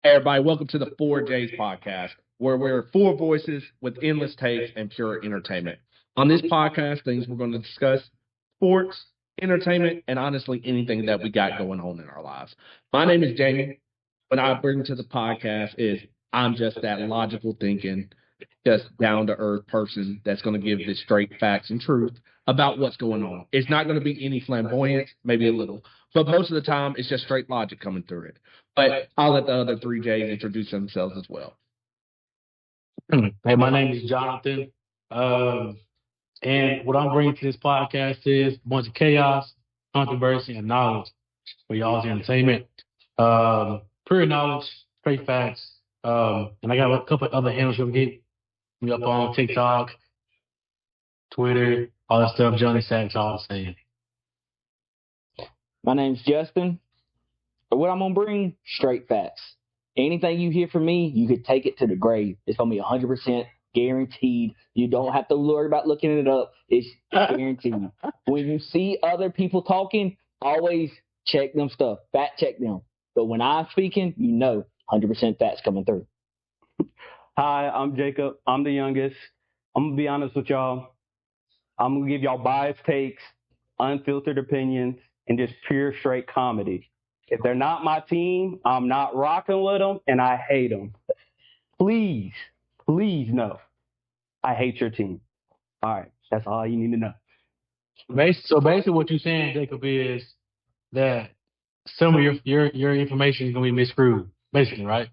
Hey, everybody, welcome to the 4Js podcast, where we're four voices with endless takes and pure entertainment. On this podcast, things we're going to discuss sports, entertainment, and honestly, anything that we got going on in our lives. My name is Jamie. What I bring to the podcast is I'm just that logical thinking, just down to earth person that's going to give the straight facts and truth about what's going on. It's not going to be any flamboyance, maybe a little, but most of the time it's just straight logic coming through it. But I'll let the other three J's introduce themselves as well. Hey, my name is Jonathan. And what I'm bringing to this podcast is a bunch of chaos, controversy, and knowledge for y'all's entertainment. Pure knowledge, straight facts. And I got a couple of other handles you'll get me up on TikTok, Twitter, all that stuff. Johnny Sacks, all the same. My name's Justin. What I'm going to bring, straight facts. Anything you hear from me, you could take it to the grave. It's going to be 100% guaranteed. You don't have to worry about looking it up. It's guaranteed. When you see other people talking, always check them stuff. Fact check them. But when I'm speaking, 100% facts coming through. Hi, I'm Jacob. I'm the youngest. I'm going to be honest with y'all. I'm going to give y'all biased takes, unfiltered opinions, and just pure straight comedy. If they're not my team, I'm not rocking with them, and I hate them. Please know I hate your team. All right, that's all you need to know. So basically what you're saying, Jacob, is that some of your information is going to be miscrewed, basically, right?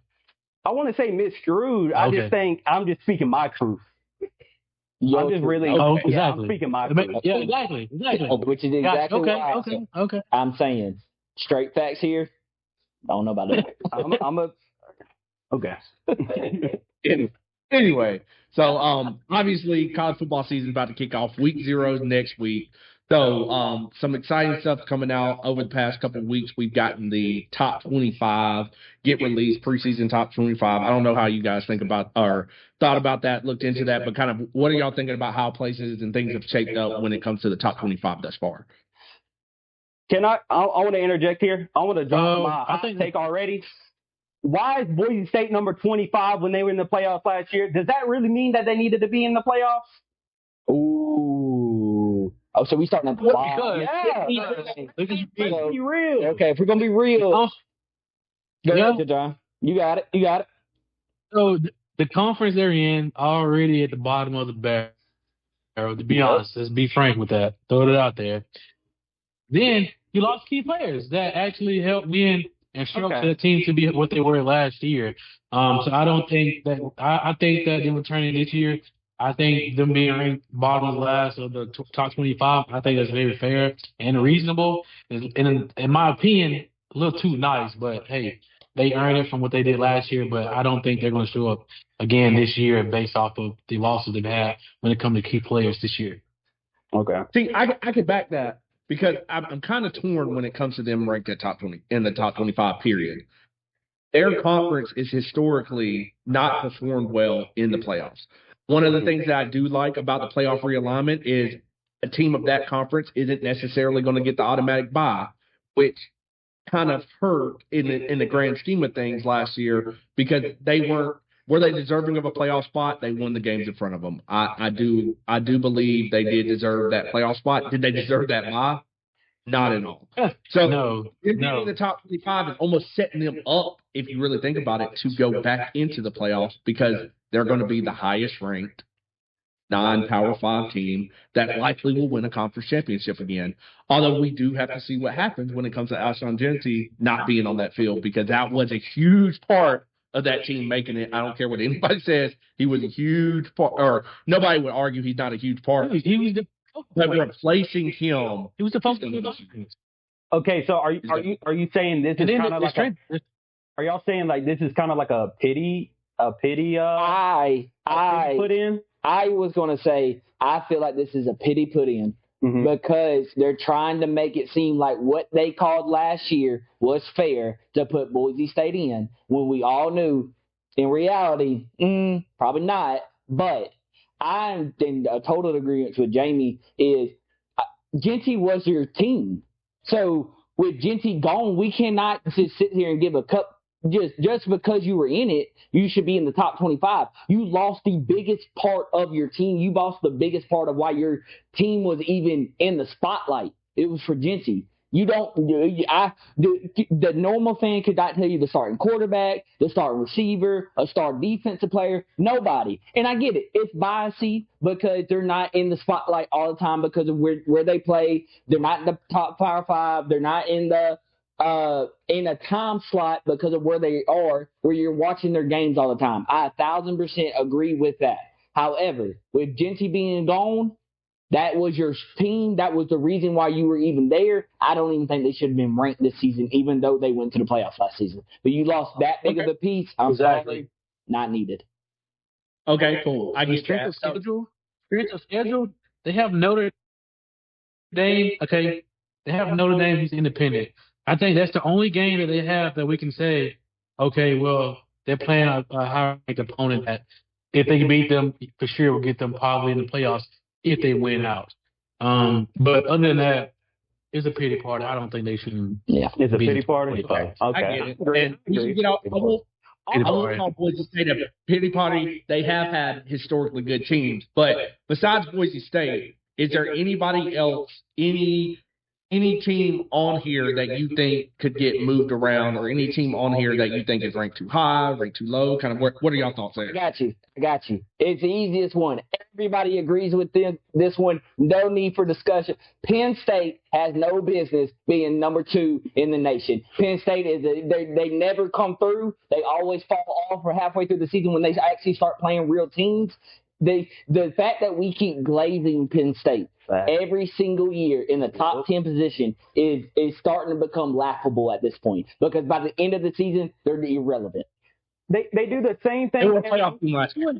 I want to say miscrewed. I just think I'm just speaking my truth. I'm just really exactly. I'm speaking my truth. Yeah, exactly. Which is exactly what Okay. I'm saying. Straight facts here. I don't know about that. Okay. Anyway, so obviously college football season is about to kick off. Week 0 is next week. So some exciting stuff coming out over the past couple of weeks. We've gotten the top 25 get released, preseason top 25. I don't know how you guys think about or thought about that, looked into that, but kind of what are y'all thinking about how places and things have shaped up when it comes to the top 25 thus far? Can I want to interject here. I want to drop my hot take already. Why is Boise State number 25 when they were in the playoffs last year? Does that really mean that they needed to be in the playoffs? Ooh. Oh, so we starting at the bottom. Yeah. Let's be real. Okay, if we're going to be real. Go ahead, John. You got it. So the conference they're in already at the bottom of the barrel, to be honest. Let's be frank with that. Throw it out there. Then you lost key players that actually helped win and structure the team to be what they were last year. So I don't think that I think that them returning this year, I think them being ranked bottom last of the top 25, I think that's very fair and reasonable. And in my opinion, a little too nice, but hey, they earned it from what they did last year, but I don't think they're going to show up again this year based off of the losses they've had when it comes to key players this year. Okay. See, I could back that. Because I'm kind of torn when it comes to them ranked at top 20 in the top 25 period. Their conference is historically not performed well in the playoffs. One of the things that I do like about the playoff realignment is a team of that conference isn't necessarily going to get the automatic bye, which kind of hurt in the grand scheme of things last year because they were they deserving of a playoff spot? They won the games in front of them. I do believe they did deserve that playoff spot. Did they deserve that bye? Not at all. So no. Being in the top 25 is almost setting them up, if you really think about it, to go back into the playoffs because they're going to be the highest ranked non-Power 5 team that likely will win a conference championship again. Although we do have to see what happens when it comes to Alshon Jennings not being on that field because that was a huge part of that team making it. I don't care what anybody says. He was a huge part, or nobody would argue he's not a huge part. He was but replacing him. He was the focus. Okay, so are you saying this is kind of like are y'all saying like this is kind of like a pity put in? I was going to say I feel like this is a pity put in. Because they're trying to make it seem like what they called last year was fair to put Boise State in when we all knew in reality, probably not. But I'm in a total agreement with Jamie is Jeanty was your team. So with Jeanty gone, we cannot just sit here and give a cup just because you were in it, you should be in the top 25. You lost the biggest part of your team. You lost the biggest part of why your team was even in the spotlight. It was for Jinty. You don't. The normal fan could not tell you the starting quarterback, the starting receiver, a starting defensive player. Nobody. And I get it. It's biasy because they're not in the spotlight all the time because of where they play. They're not in the top Power 5. They're not in a time slot because of where they are, where you're watching their games all the time. I 1,000% agree with that. However, with Jinty being gone, that was your team. That was the reason why you were even there. I don't even think they should have been ranked this season, even though they went to the playoffs last season. But you lost that big of a piece. I'm sorry, not needed. Okay, cool. I get Strength that. of schedule. They have Notre Dame. Okay, they have Notre Dame who's independent. I think that's the only game that they have that we can say, okay, well, they're playing a high-ranked opponent that if they can beat them, for sure will get them probably in the playoffs if they win out. But other than that, it's a pity party. I don't think they should. Yeah, it's a pity party. Okay. Okay. I get it. And you know, I will call Boise State a pity party. They have had historically good teams, but besides Boise State, is there anybody else, any team on here that you think could get moved around, or any team on here that you think is ranked too high, ranked too low? Kind of what are y'all thoughts there? I got you. It's the easiest one. Everybody agrees with this one. No need for discussion. Penn State has no business being number 2 in the nation. Penn State they never come through. They always fall off for halfway through the season when they actually start playing real teams. The fact that we keep glazing Penn State every single year in the top 10 position is starting to become laughable at this point, because by the end of the season, they're irrelevant. They do the same thing. They were a playoff team last year.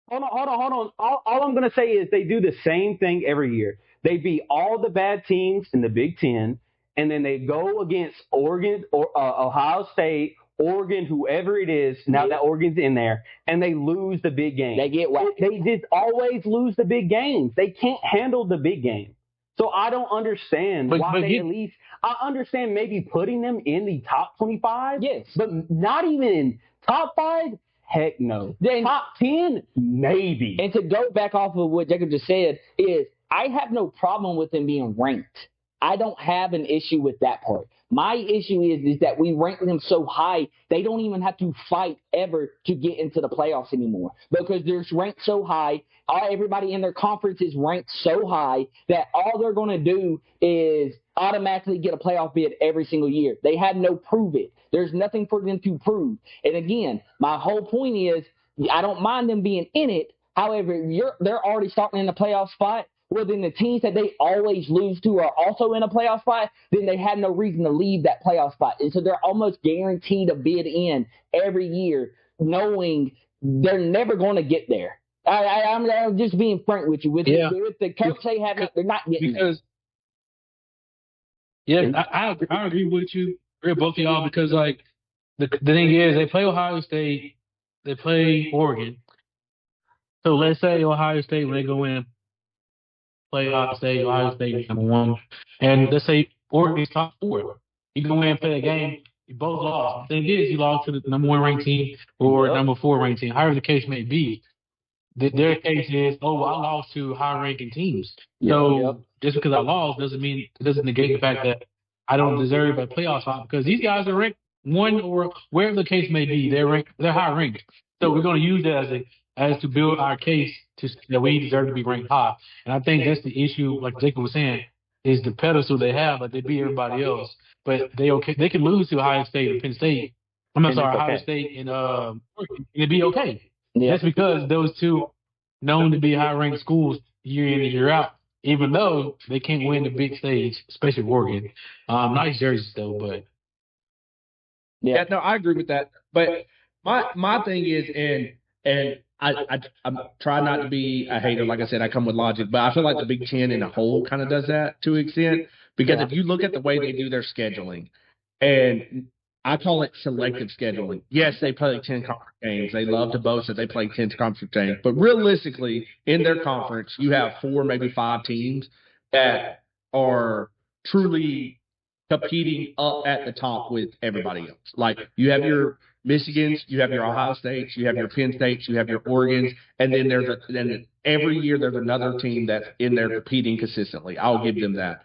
Hold on. All I'm going to say is they do the same thing every year. They beat all the bad teams in the Big Ten, and then they go against Oregon or Ohio State, Oregon, whoever it is, now that Oregon's in there, and they lose the big game. They get whacked. They just always lose the big games. They can't handle the big game. So I don't understand why they at least – I understand maybe putting them in the top 25. Yes. But not even in top 5? Heck no. Then, top 10? Maybe. And to go back off of what Jacob just said is I have no problem with them being ranked. I don't have an issue with that part. My issue is that we rank them so high, they don't even have to fight ever to get into the playoffs anymore, because they're ranked so high. Everybody in their conference is ranked so high that all they're going to do is automatically get a playoff bid every single year. They have no prove it. There's nothing for them to prove. And again, my whole point is I don't mind them being in it. However, they're already starting in the playoff spot. Well, then the teams that they always lose to are also in a playoff spot, then they have no reason to leave that playoff spot. And so they're almost guaranteed a bid in every year, knowing they're never going to get there. I'm just being frank with you. With the coach they have, they're not getting there. Yeah, I agree with you, both of y'all, because, like, the thing is, they play Ohio State, they play Oregon. So let's say Ohio State, when they go in, play Ohio State number 1. And let's say Oregon's top 4. You go in and play a game, you both lost. The thing is, you lost to the number 1 ranked team or number 4 ranked team, however the case may be. Their case is, I lost to high-ranking teams. So just because I lost doesn't negate the fact that I don't deserve a playoff spot, because these guys are ranked 1 or wherever the case may be. They're high-ranked. So we're going to use that as to build our case that we deserve to be ranked high. And I think that's the issue, like Jacob was saying, is the pedestal they have, like they beat everybody else. But they can lose to Ohio State and Penn State. Ohio State and it'd be okay. Yeah. That's because those two known to be high-ranked schools year in and year out, even though they can't win the big stage, especially Oregon. Nice jerseys, though, but. Yeah, no, I agree with that. But my thing is, and I'm trying not to be a hater. Like I said, I come with logic, but I feel like the Big Ten in a whole kind of does that to an extent, because if you look at the way they do their scheduling, and I call it selective scheduling. Yes, they play 10 conference games. They love to boast that they play 10 conference games, but realistically, in their conference, you have 4, maybe 5 teams that are truly competing up at the top with everybody else. Like you have your Michigans, you have your Ohio States, you have your Penn States, you have your Oregons, and then then every year there's another team that's in there competing consistently. I'll give them that.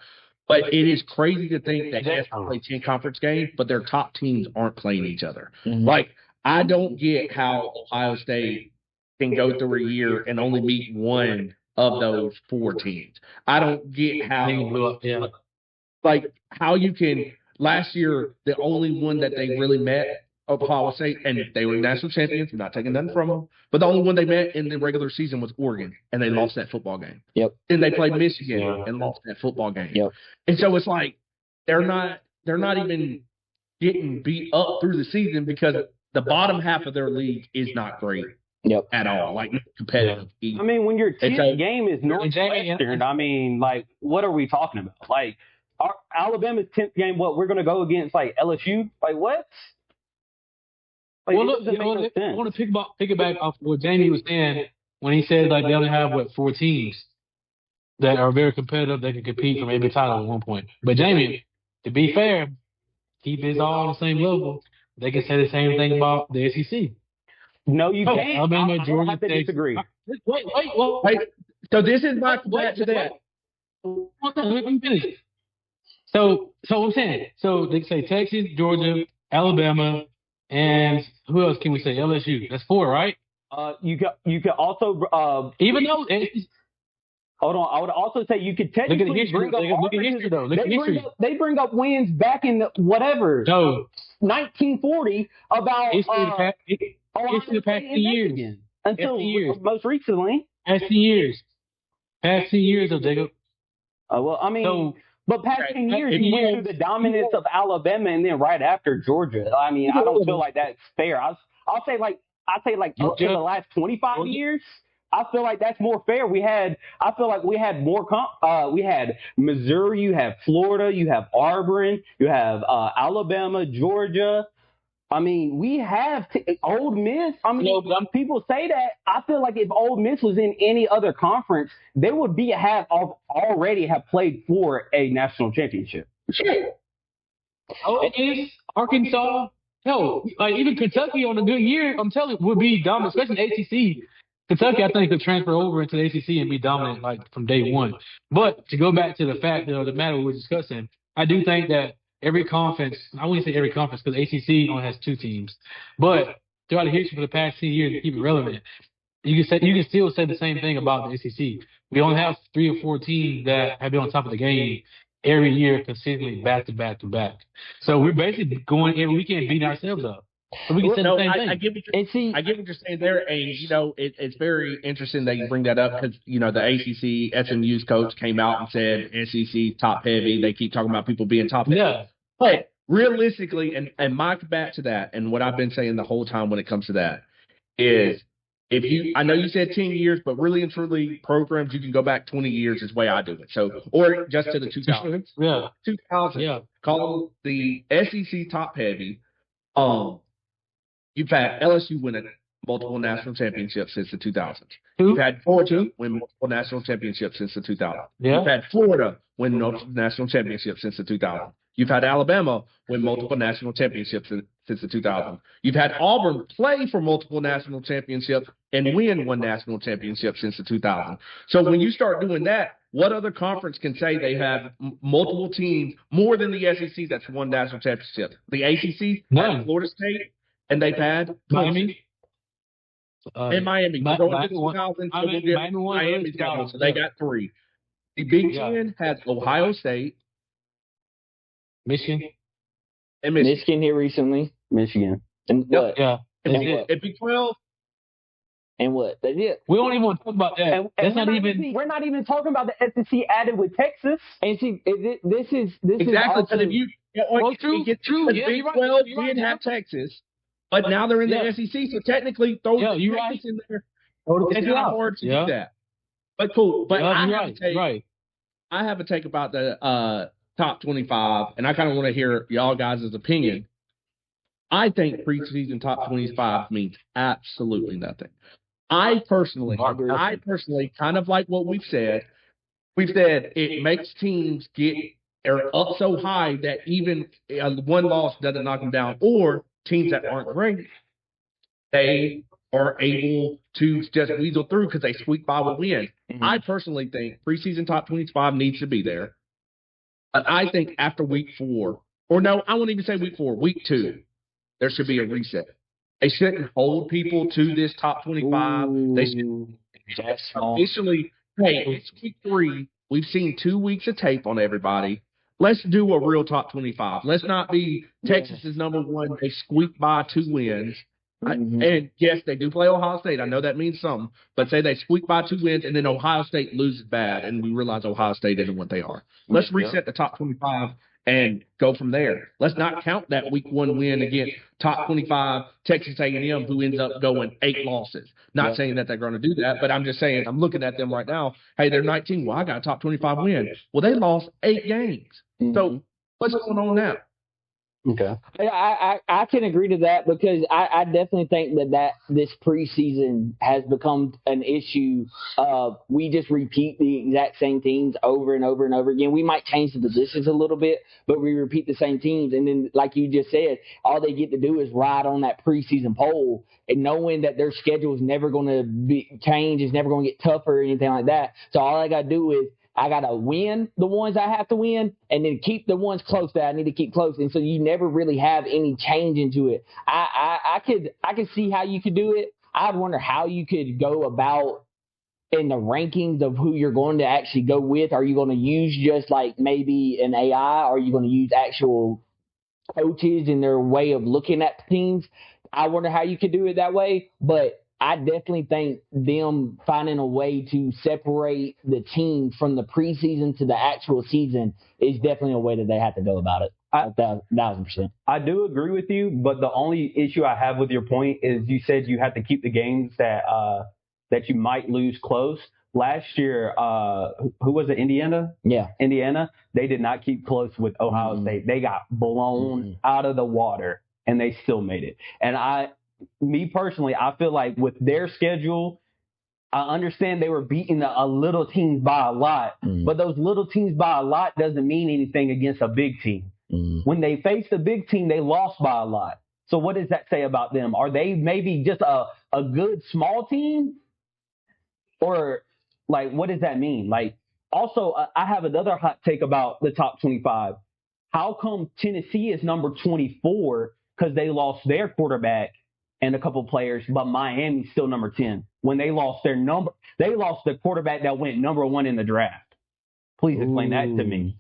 But it is crazy to think that they play 10 conference games, but their top teams aren't playing each other. Mhm. Like I don't get how Ohio State can go through a year and only meet one of those 4 teams. I don't get how They blew up. Yeah. like how you can last year the only one that they really met Ohio State and they were national champions. I'm not taking nothing from them, but the only one they met in the regular season was Oregon, and they lost that football game. Yep. Then they played Michigan Yeah. and lost that football game. Yep. And so it's like they're not even getting beat up through the season because the bottom half of their league is not great Yep. at all, like competitive. I mean, when your 10th a- game is Northwestern, I mean, like, what are we talking about? Like, Alabama's 10th game, what, we're going to go against, like, LSU? Like, what? Like, Well, it look, doesn't make no I sense. want to pick it back off what Jamie was saying when he said like they only have 4 teams that are very competitive. They can compete for maybe a title at one point. But Jamie, to be fair, keep it all on the same level. They can say the same thing about the SEC. No, you Oh, can't. Alabama, I don't Georgia have to State. disagree. Wait. Well, Right? So this is my back to that. Let me finish. So I'm saying, so they say Texas, Georgia, Alabama, and who else can we say? LSU. That's 4, right? You can also Even though hold on. I would also say you could look at technically history. bring up Look at history though. Look at history. they bring up wins back in whatever No, 1940 about history Ohio the past State 10 and years. Michigan until 10 years. most recently. Past 10 years. Past 10 years though, Jacob. Well, I mean, So but past Okay, 10 years, 10 you went years. through the dominance of Alabama and then right after Georgia. I mean, I don't feel like that's fair. I'll say like up to the last 25 years. I feel like that's more fair. I feel like we had more. We had Missouri, you have Florida, you have Auburn, you have Alabama, Georgia. I mean, we have Ole Miss. I mean, No, but people say that. I feel like if Ole Miss was in any other conference, they would already have played for a national championship. Ole Miss, Arkansas, hell, like even Kentucky on a good year, I'm telling you, would be dominant, especially in the ACC. Kentucky, I think, could transfer over into the ACC and be dominant like from day one. But to go back to the fact of the matter we were discussing, I do think that every conference, I wouldn't say every conference because the ACC only has 2 teams, but throughout the history for the past 10 years to keep it relevant, you can still say the same thing about the ACC. We only have 3 or 4 teams that have been on top of the game every year consistently back to back to back. So we're basically going every weekend beating ourselves up. So we can say the same thing. I get what you're saying there, and it's very interesting that you bring that up because the ACC SMU's coach came out and said SEC top heavy. They keep talking about people being top heavy. Yeah. But realistically, and my back to that, and what I've been saying the whole time when it comes to that is I know you said 10 years, but really and truly programs, you can go back 20 years is the way I do it. So, or just to the 2000s. Yeah. 2000. Yeah. Call the SEC top heavy. You've had LSU win multiple national championships since the 2000s. You've had Georgia win multiple national championships since the 2000s. Yeah. You've had Florida win multiple national championships since the 2000s. You've had Alabama win multiple national championships since the 2000s. You've had Auburn play for multiple national championships and win one national championship since the 2000s. So when you start doing that, what other conference can say they have multiple teams more than the SEC that's won national championships? The ACC, None. Florida State, and they've had Miami. and Miami. Miami's won Miami's got one, so they got 3. The Big Ten has Ohio State, Michigan. and Michigan. Michigan here recently. Michigan. And what? Yeah. And And what? Big 12. And what? That's it. We don't even want to talk about that. And That's we're not even. We're not even talking about the SEC added with Texas. And see, this is Exactly. also, Because if you Well, true. because Yeah, Big you're right. 12 You're right, did yeah. have Texas, but now they're in the Yeah. SEC, so technically throw Yeah, the you're Texas right. in there. Throw the It's Texas not out. hard to Yeah. do that. But cool. But Yeah, I you're have right. to take Right. I have a take about the top 25, and I kind of want to hear y'all guys' opinion. I think preseason top 25 means absolutely nothing. I personally, kind of like what we've said. We've said it makes teams get are up so high that even one loss doesn't knock them down, or teams that aren't great, they are able to just weasel through because they squeak by with wins. Mhm. I personally think preseason top 25 needs to be there. But I think after week 4, or no, I won't even say week 4, week 2, there should be a reset. They shouldn't hold people to this top 25. They should Ooh, that's small. officially, hey, it's week 3. We've seen 2 weeks of tape on everybody. Let's do a real top 25. Let's not be Texas is number 1. They squeak by 2 wins. Mhm. And yes, they do play Ohio State. I know that means something. But say they squeak by 2 wins, and then Ohio State loses bad, and we realize Ohio State isn't what they are. Let's reset the top 25 and go from there. Let's not count that week 1 win against top 25 Texas A&M, who ends up going 8 losses. Not saying that they're going to do that, but I'm just saying I'm looking at them right now. Hey, they're 19. Well, I got a top 25 win. Well, they lost 8 games. So what's going on now? Okay. I can agree to that because I definitely think that this preseason has become an issue of we just repeat the exact same teams over and over and over again. We might change the positions a little bit, but we repeat the same teams. And then, like you just said, all they get to do is ride on that preseason pole and knowing that their schedule is never going to be changed, it's never going to get tougher or anything like that. So all I got to do is I got to win the ones I have to win and then keep the ones close that I need to keep close. And so you never really have any change into it. I could see how you could do it. I'd wonder how you could go about in the rankings of who you're going to actually go with. Are you going to use just like maybe an AI? Or are you going to use actual coaches and their way of looking at teams? I wonder how you could do it that way. But I definitely think them finding a way to separate the team from the preseason to the actual season is definitely a way that they have to go about it. 1,000%. I do agree with you, but the only issue I have with your point is you said you have to keep the games that you might lose close. Last year, who was it? Indiana? Yeah. Indiana. They did not keep close with Ohio State. They got blown out of the water, and they still made it. And me personally, I feel like with their schedule, I understand they were beating a little teams by a lot, but those little teams by a lot doesn't mean anything against a big team. When they faced a big team, they lost by a lot. So what does that say about them? Are they maybe just a good small team? Or like, what does that mean? Like, also, I have another hot take about the top 25. How come Tennessee is number 24? Because they lost their quarterback and a couple players, but Miami's still number 10 when they lost the quarterback that went number 1 in the draft. Please explain that to me.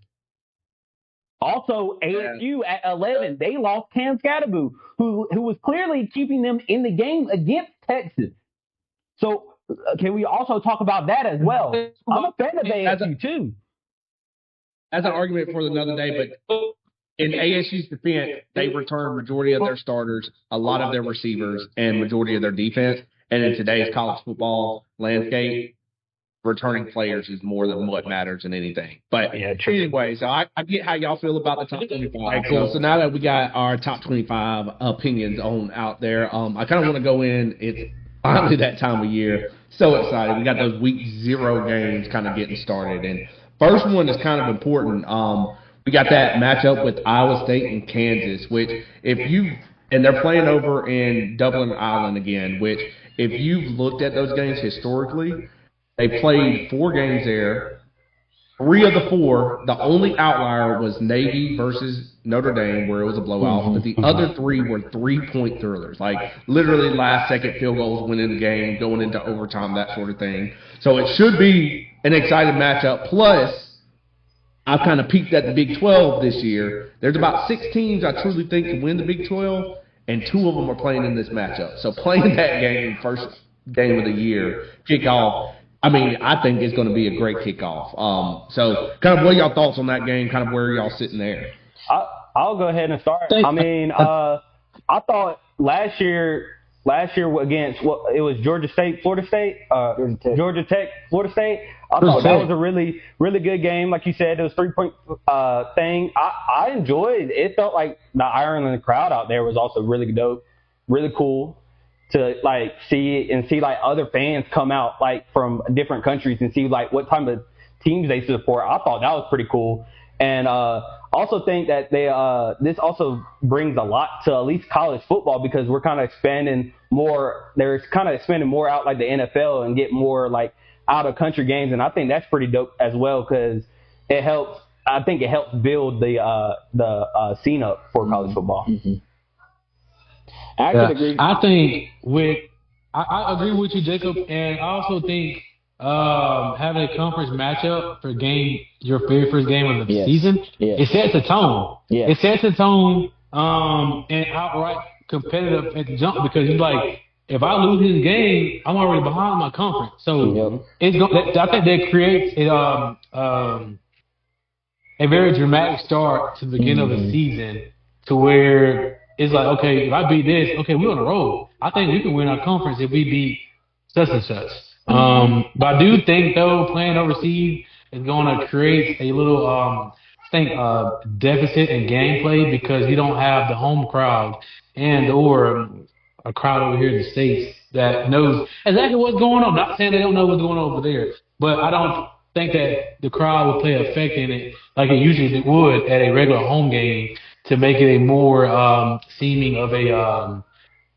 Also, ASU at 11, they lost Cam Scatteraboo, who was clearly keeping them in the game against Texas. So can we also talk about that as well? I'm a fan of ASU too. As an argument for another day, but in ASU's defense, they returned majority of their starters, a lot of their receivers, and majority of their defense. And in today's college football landscape, returning players is more than what matters in anything. But anyway, so I get how y'all feel about the top 25. So now that we got our top 25 opinions on out there, I kind of want to go in. It's finally that time of year. So excited. We got those week 0 games kind of getting started. And first one is kind of important. We got that matchup with Iowa State and Kansas, which and they're playing over in Dublin, Ireland again, which if you've looked at those games historically, they played 4 games there. 3 of the 4, the only outlier was Navy versus Notre Dame, where it was a blowout, but the other 3 were 3-point thrillers, like literally last-second field goals winning the game, going into overtime, that sort of thing. So it should be an exciting matchup. Plus, I've kind of peeked at the Big 12 this year. There's about 6 teams I truly think can win the Big 12, and 2 of them are playing in this matchup. So playing that game, first game of the year, kickoff, I mean, I think it's going to be a great kickoff. So kind of what are y'all thoughts on that game, kind of where are y'all sitting there? I'll go ahead and start. I mean, I thought last year against it was Georgia State, Florida State, Georgia Tech, Florida State. I thought that was a really, really good game. Like you said, it was 3-point thing. I enjoyed. It felt like the Ireland crowd out there was also really dope, really cool to like see it and see like other fans come out like from different countries and see like what type of teams they support. I thought that was pretty cool. And also think that this also brings a lot to at least college football, because we're kind of expanding more. They're kind of expanding more out like the NFL and get more like out of country games. And I think that's pretty dope as well, because it helps. I think it helps build the scene up for college football. Mm-hmm. I could agree. I agree with you, Jacob, and I also think having a conference matchup for your very first game of the season, it sets a tone. Yes. It sets a tone and outright competitive at the jump, because you're like, if I lose this game, I'm already behind my conference. So I think that creates a very dramatic start to the beginning of the season, to where it's like, okay, if I beat this, okay, we're on a roll. I think we can win our conference if we beat such and such. But I do think, though, playing overseas is going to create a little, deficit in gameplay, because you don't have the home crowd or a crowd over here in the States that knows exactly what's going on. Not saying they don't know what's going on over there, but I don't think that the crowd would play an effect in it like it usually would at a regular home game, to make it a more seeming of a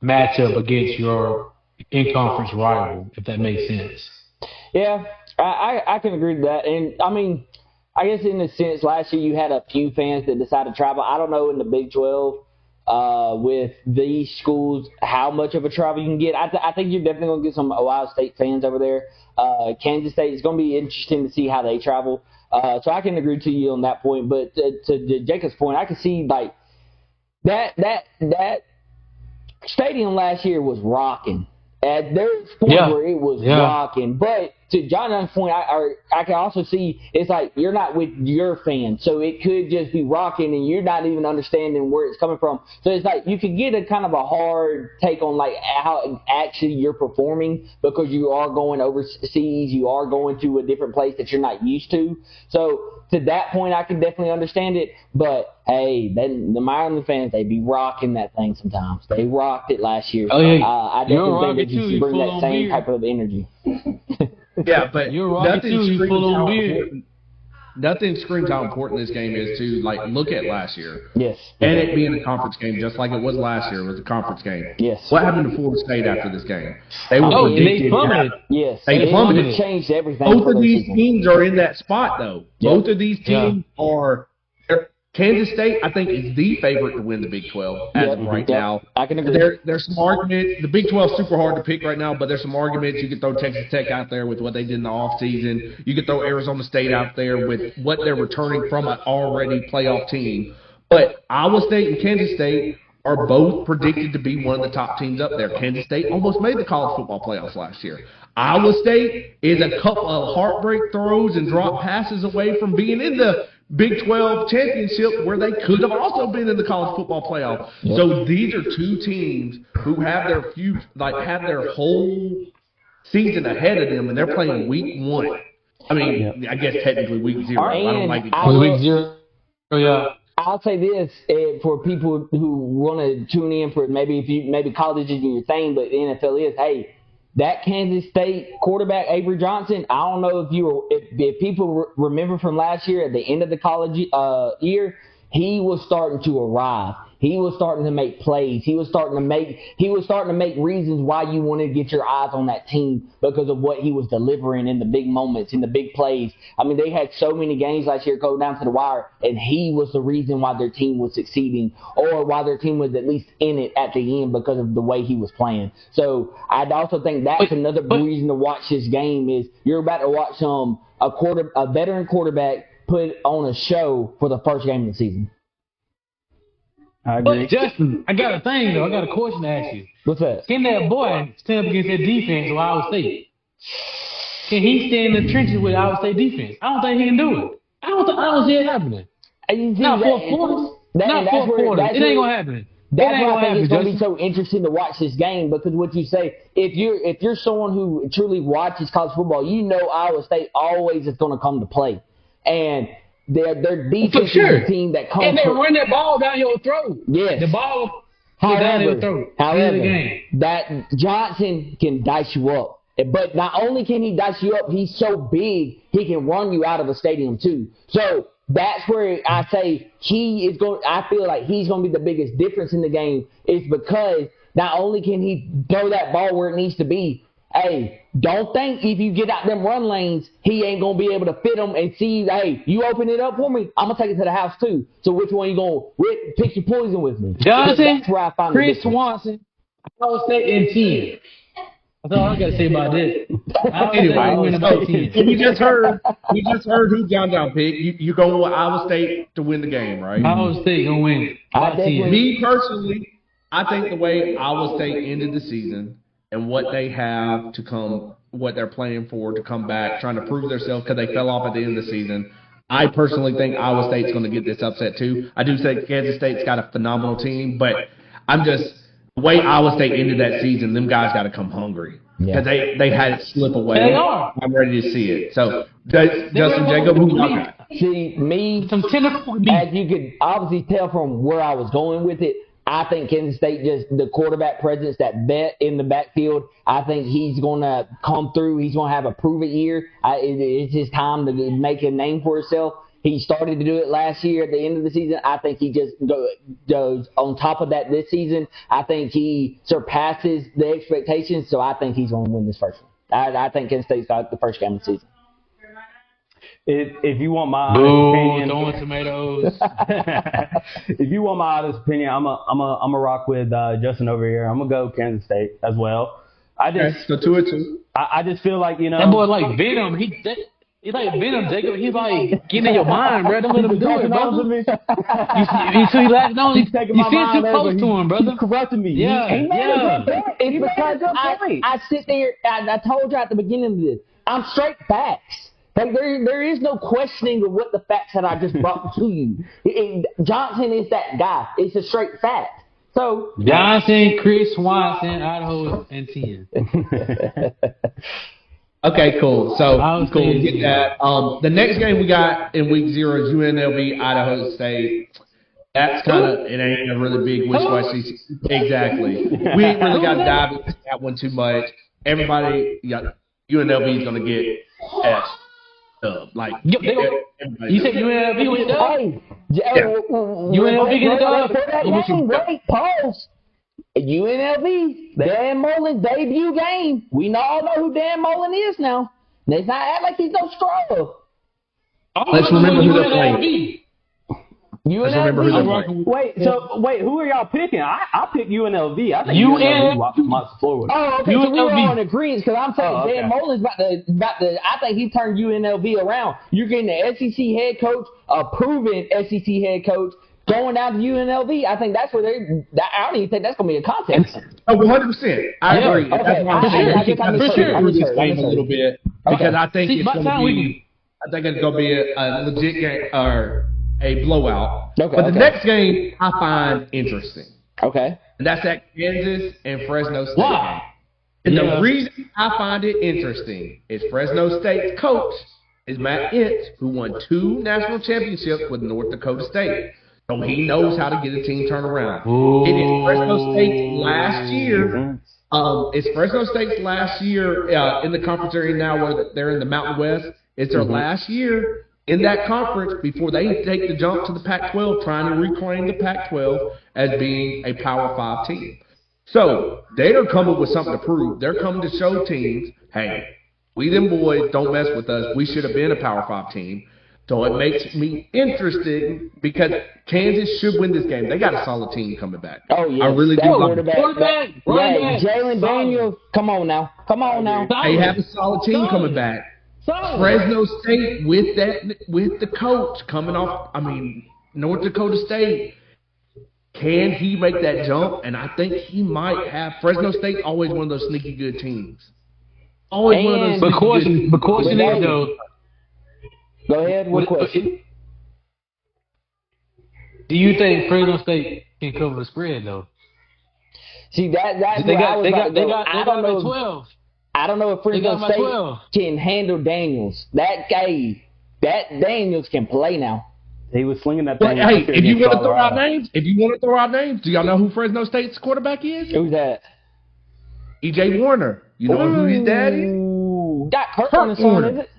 matchup against your in-conference rival, if that makes sense. Yeah, I can agree with that. And, I mean, I guess in a sense, last year you had a few fans that decided to travel. I don't know in the Big 12 with these schools how much of a travel you can get. I think you're definitely going to get some Ohio State fans over there. Kansas State, is going to be interesting to see how they travel. So I can agree to you on that point. But to Jacob's point, I can see like that stadium last year was rocking. At their point where it was rocking. But to Jonathan's point, I can also see it's like you're not with your fans. So it could just be rocking and you're not even understanding where it's coming from. So it's like you could get a kind of a hard take on like how actually you're performing, because you are going overseas. You are going to a different place that you're not used to. So to that point, I can definitely understand it. But hey, the Maryland fans, they be rocking that thing sometimes. They rocked it last year. Oh, yeah. I definitely think they just bring that same type of energy. Yeah, but nothing screams how important this game is to like look at last year. Yes. And it being a conference game, just like it was last year, it was a conference game. Yes. What happened to Florida State after this game? They were predicted. They plummeted. Yes. They plummeted. It changed everything. Both of these teams are in that spot, though. Yep. Both of these teams are. Kansas State, I think, is the favorite to win the Big 12 as of right now. I can agree. There's some arguments. The Big 12 is super hard to pick right now, but there's some arguments. You could throw Texas Tech out there with what they did in the offseason. You could throw Arizona State out there with what they're returning from an already playoff team. But Iowa State and Kansas State are both predicted to be one of the top teams up there. Kansas State almost made the college football playoffs last year. Iowa State is a couple of heartbreak throws and drop passes away from being in the Big 12 championship, where they could have also been in the college football playoff. Yep. So these are two teams who have their whole season ahead of them, and they're playing week 1. I mean, I guess technically week 0. I don't like it. Week 0. Oh yeah. I'll say this for people who want to tune in for maybe college isn't your thing, but the NFL is. Hey, that Kansas State quarterback, Avery Johnson, I don't know if people remember from last year at the end of the college year, he was starting to arrive. He was starting to make plays. He was starting to make reasons why you wanted to get your eyes on that team because of what he was delivering in the big moments, in the big plays. I mean, they had so many games last year go down to the wire, and he was the reason why their team was succeeding, or why their team was at least in it at the end because of the way he was playing. So I'd also think that's another reason to watch this game is you're about to watch a veteran quarterback put on a show for the first game of the season. I agree. But Justin, I got a thing though. I got a question to ask you. What's that? Can that boy stand up against that defense of Iowa State? Can he stay in the trenches with Iowa State defense? I don't think he can do it. I don't see it happening. Not fourth quarters. Not fourth quarters. It ain't gonna happen. That's why I think it's going to be so interesting to watch this game, because what you say, if you're someone who truly watches college football, you know Iowa State always is going to come to play, and their defense is the team that comes. And they run that ball down your throat. Yes. The ball down your throat. However, that Johnson can dice you up. But not only can he dice you up, he's so big, he can run you out of a stadium too. So that's where I say I feel like he's going to be the biggest difference in the game is because not only can he throw that ball where it needs to be, hey, don't think if you get out them run lanes, he ain't going to be able to fit them and see, hey, you open it up for me, I'm going to take it to the house too. So which one you going to pick your poison with me? Johnson, That's where I find Chris Swanson, Iowa State in 10. That's all I got to say about this. Anyway, win about 10. so we just heard who John picked. You going with Iowa State to win the game, right? Iowa State going to win about 10. Me personally, I think the way Iowa State ended the season and what they have to come, what they're playing for to come back, trying to prove themselves because they fell off at the end of the season. I personally think Iowa State's going to get this upset too. I do think Kansas State's got a phenomenal team, but the way Iowa State ended that season, them guys got to come hungry because they had it slip away. They are. I'm ready to see it. So, Justin, Jacob, who you got? See, me, Some tentacle beat. as you could obviously tell from where I was going with it, I think Kansas State the quarterback presence, that vet in the backfield, I think he's going to come through. He's going to have a prove-it year. It's his time to make a name for himself. He started to do it last year at the end of the season. I think he just goes on top of that this season. I think he surpasses the expectations, so I think he's going to win this first one. I think Kansas State's got the first game of the season. If you want my Boo, opinion, throwing tomatoes. if you want my honest opinion, I'm a rock with Justin over here. I'm gonna go Kansas State as well. So 2-2. I just feel like That boy like Venom. He's like Venom, Jacob. He's like getting in your mind, bro. Don't let him do it, brother. You see, last no, He's taking you my feel mind too over. close to him, brother. He's corrupting me. Yeah, It's because I sit there, I told you at the beginning of this, I'm straight facts. Like there is no questioning of what the facts that I just brought to you. Johnson is that guy. It's a straight fact. So Johnson, Chris Swanson, Idaho, and 10. Okay, cool. So Iowa cool. State, Get that. The next game we got in week 0 is UNLV Idaho State. That's kind of it ain't a really big wish-washy. Exactly. We ain't really got to dive into that one too much. Everybody, UNLV is gonna get S. Like You said UNLV with the dub? UNLV get the dub? Wait, pause. UNLV, Dan Mullen's debut game. We all know who Dan Mullen is now. Let's not act like he's no scrub. Let's remember who they're playing. Let's remember who they're playing. Wait, who are y'all picking? I picked UNLV. I think UNLV wants to forward. Oh, okay. So we were on agreement because I'm saying Dan Mullen's about to. I think he turned UNLV around. You're getting the SEC head coach, a proven SEC head coach, going down to UNLV. I think that's where I don't even think that's going to be a contest. Oh, 100%. I agree. Okay. That's why I'm saying we can kind of I through this game a little bit because I think See, it's by going the time to we be. I think it's going to be a legit game or a blowout. Okay, but the next game I find interesting. Okay. And that's that Kansas and Fresno State Why? game. And the reason I find it interesting is Fresno State's coach is Matt Ince, who won 2 national championships with North Dakota State. So he knows how to get a team turned around. Ooh. It is Fresno State's last year. It's Fresno State's last year in the conference area now where they're in the Mountain West. It's their last year in that conference before they take the jump to the Pac-12, trying to reclaim the Pac-12 as being a Power 5 team. So they are coming with something to prove. They're coming to show teams, hey, we them boys, don't mess with us. We should have been a Power 5 team. So it makes me interested because Kansas should win this game. They got a solid team coming back. Oh, yeah. I really do. Quarterback, Jalen Daniels. Come on now. They have a solid team coming back. Fresno State with the coach coming off, North Dakota State. Can he make that jump? And I think he might have. Fresno State's always one of those sneaky good teams. Always one of those sneaky good teams. But question is, though. Go ahead. What question? Do you think Fresno State can cover the spread, though? See, that's They where I was about to go. got about 12. I don't know if Fresno State 12. can handle Daniels. That Daniels can play now. He was slinging that But thing. hey, if you want to throw out names, do y'all know who Fresno State's quarterback is? Who's that? E.J. Warner. You know who his dad is? Got Kurt on the son, is it?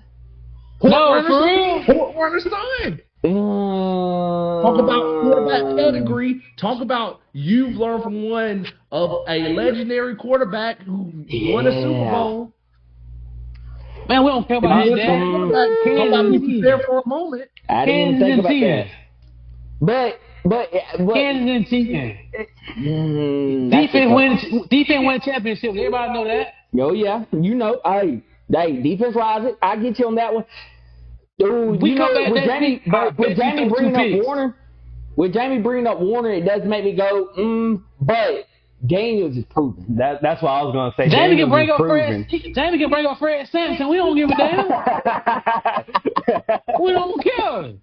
No, for real? Kurt Warner's son. Talk about quarterback pedigree. Talk about you've learned from one of a legendary quarterback who won a Super Bowl. Man, we don't care about his dad. Talk about be there for a moment. I didn't even think about that. But Kansas and 10. Defense win championships. Everybody know that. Oh yeah, you know. Hey, defense wise, I get you on that one. Dude, We you know, come back with next Jamie, week, but with Jamie bringing up Warner, it does make me go, but Daniels is proven. That's what I was gonna say. Jamie Daniels can bring is up proven. Jamie can bring up Fred Sampson. We don't give a damn. We don't care.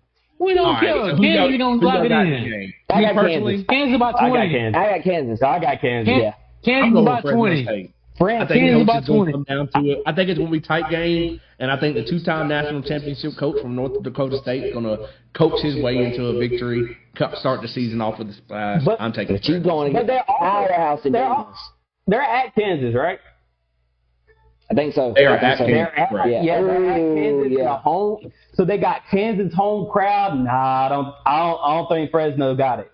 We don't care. So Kansas gonna lock it in. I got personally, Kansas about I 20. got Kansas. I got Kansas. Yeah. Kansas I'm going about Fresno 20. State. I France. think Kansas it's about going to 20. come down to it. I think it's going to be a tight game, and I think the two-time national championship coach from North Dakota State is going to coach his way into a victory, start the season off with a splash. But- I'm taking But you Fresno. going But to they're get also- powerhouse in they're Daniels. They're at Kansas, right? I think so. They are I think at so. Kansas. They're at, Right. yeah, they're at Ooh, Kansas in yeah. the home. So they got Kansas home crowd. Nah, I don't think Fresno got it.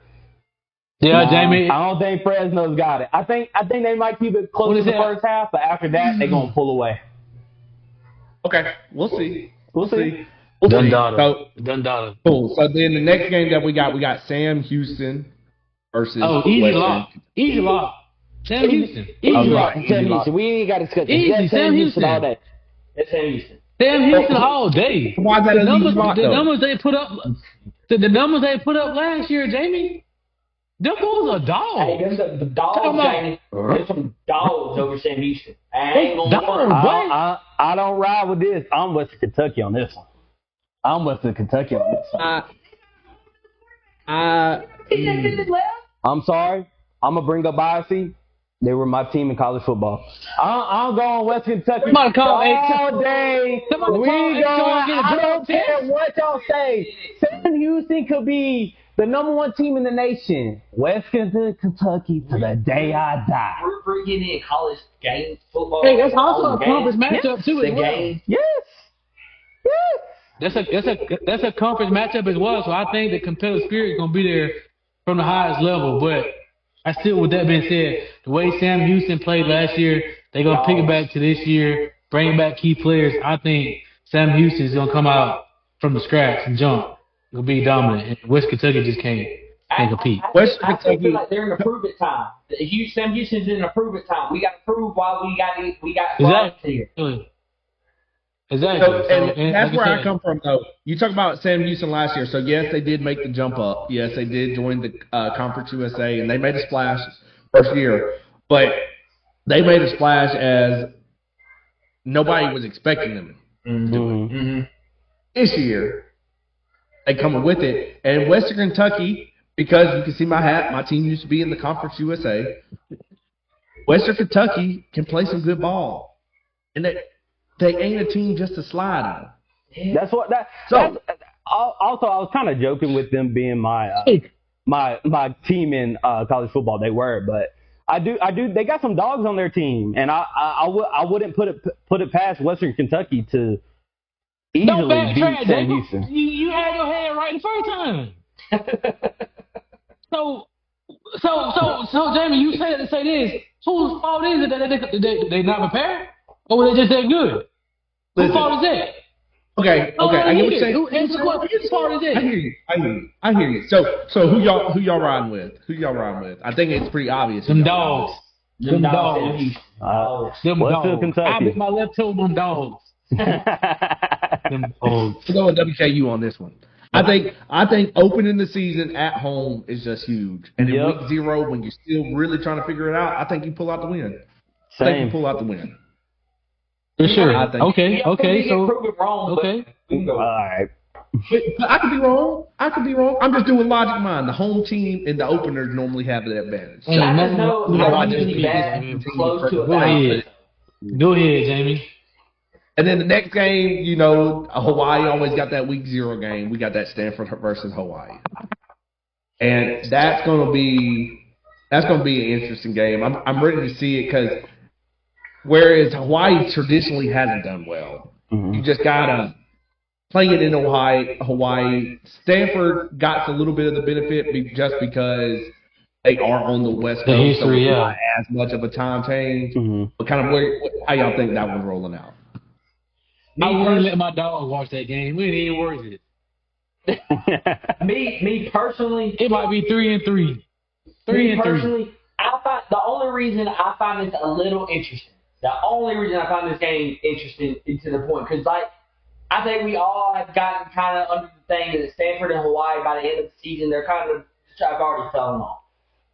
Yeah, Nah, Jamie. I don't think Fresno's got it. I think they might keep it What close is to the that? first half, but after that they're gonna pull away. Okay, we'll see. We'll see. We'll see. Dundada. So, Dundada. cool. So then the next game that we got Sam Houston versus Oh, easy Western. lock. Easy lock. Sam Houston. Easy Oh, lock. yeah. Sam Houston. We ain't got to discuss it. Easy, That's Sam Houston. all day. It's Sam Houston. Sam Houston all day. Why is that The a numbers, easy lock, the though? numbers they put up, the numbers they put up last year, Jamie. Them boys are dogs. The dogs, Talking about- Jamie. There's some dogs over Sam Houston. I ain't gonna Dogs, lie. boy. I don't ride with this. I'm Western Kentucky on this one. I'm Western Kentucky on this one. I'm sorry. I'm gonna bring up Biassy. They were my team in college football. I'm going Western Kentucky Somebody call all day. Somebody We call going. HR and get a I drug don't care test. what y'all say. Sam Houston could be the number one team in the nation. Western Kentucky to the day I die. We're getting in college games, football. Hey, that's also a games. conference matchup too The as well. game. Yes. Yes. That's a conference matchup as well. So I think the competitive spirit is gonna be there from the highest level. But I still, with that being said, the way Sam Houston played last year, they're gonna pick it back to this year, bring back key players. I think Sam Houston is gonna come out from the scratch and jump. Gonna be dominant. And West Kentucky just can't compete. Western I feel Kentucky. like they're in a prove it time. Sam Houston's in a prove it time. We got to prove why we got problems here. Exactly. So, and and that's like where I I said, come from, though. You talk about Sam Houston last year. So, yes, they did make the jump up. Yes, they did join the Conference USA, and they made a splash first year. But they made a splash as nobody was expecting them to do it. Mm-hmm. This year, they coming with it. And Western Kentucky, because you can see my hat, my team used to be in the Conference USA. Western Kentucky can play some good ball. And they ain't a team just to slide on. That's what that. So- That's, also, I was kind of joking with them being my my team in college football. They were, but I do. They got some dogs on their team, and I wouldn't put it past Western Kentucky to Don't easily beat backtrack, Sam Jacob. Houston. You had your head right the first time. So Jamie, you say this. Whose fault is it that they not prepared? Or were they just that good? Whose fault is that? Okay, Oh, I get what you're saying. Who answer the question? Whose fault is I it? hear you. So who y'all riding with? I think it's pretty obvious. Them dogs. Them dogs. Sam Houston. Them Western dogs. Kentucky. I bit my left toe on them dogs. Them dogs. We'll go with WKU on this one. I think opening the season at home is just huge. And in Yep. week 0, when you're still really trying to figure it out, I think you pull out the win. Same. For sure. I think- Okay. So prove it wrong. okay. But we can go. All right. But I could be wrong. I'm just doing logic mind. The home team and the openers normally have the advantage. Hey, I no, just know no, how I to just be beat bad, this team. close to a Go ahead. Go ahead, Jamie. And then the next game, Hawaii always got that week 0 game. We got that Stanford versus Hawaii, and that's gonna be an interesting game. I'm ready to see it because whereas Hawaii traditionally hasn't done well, you just gotta playing in Hawaii. Stanford got a little bit of the benefit just because they are on the West The Coast, so history, it's yeah. not as much of a time change. Mm-hmm. But kind of how y'all think that one's rolling out? I wouldn't let my dog watch that game. We ain't even worth it. Me personally, It might be 3-3. 3-3. personally, I find the only reason I find this a little interesting. The only reason I find this game interesting is to the point because, like, I think we all have gotten kind of under the thing that Stanford and Hawaii by the end of the season they're kind of have already fallen off.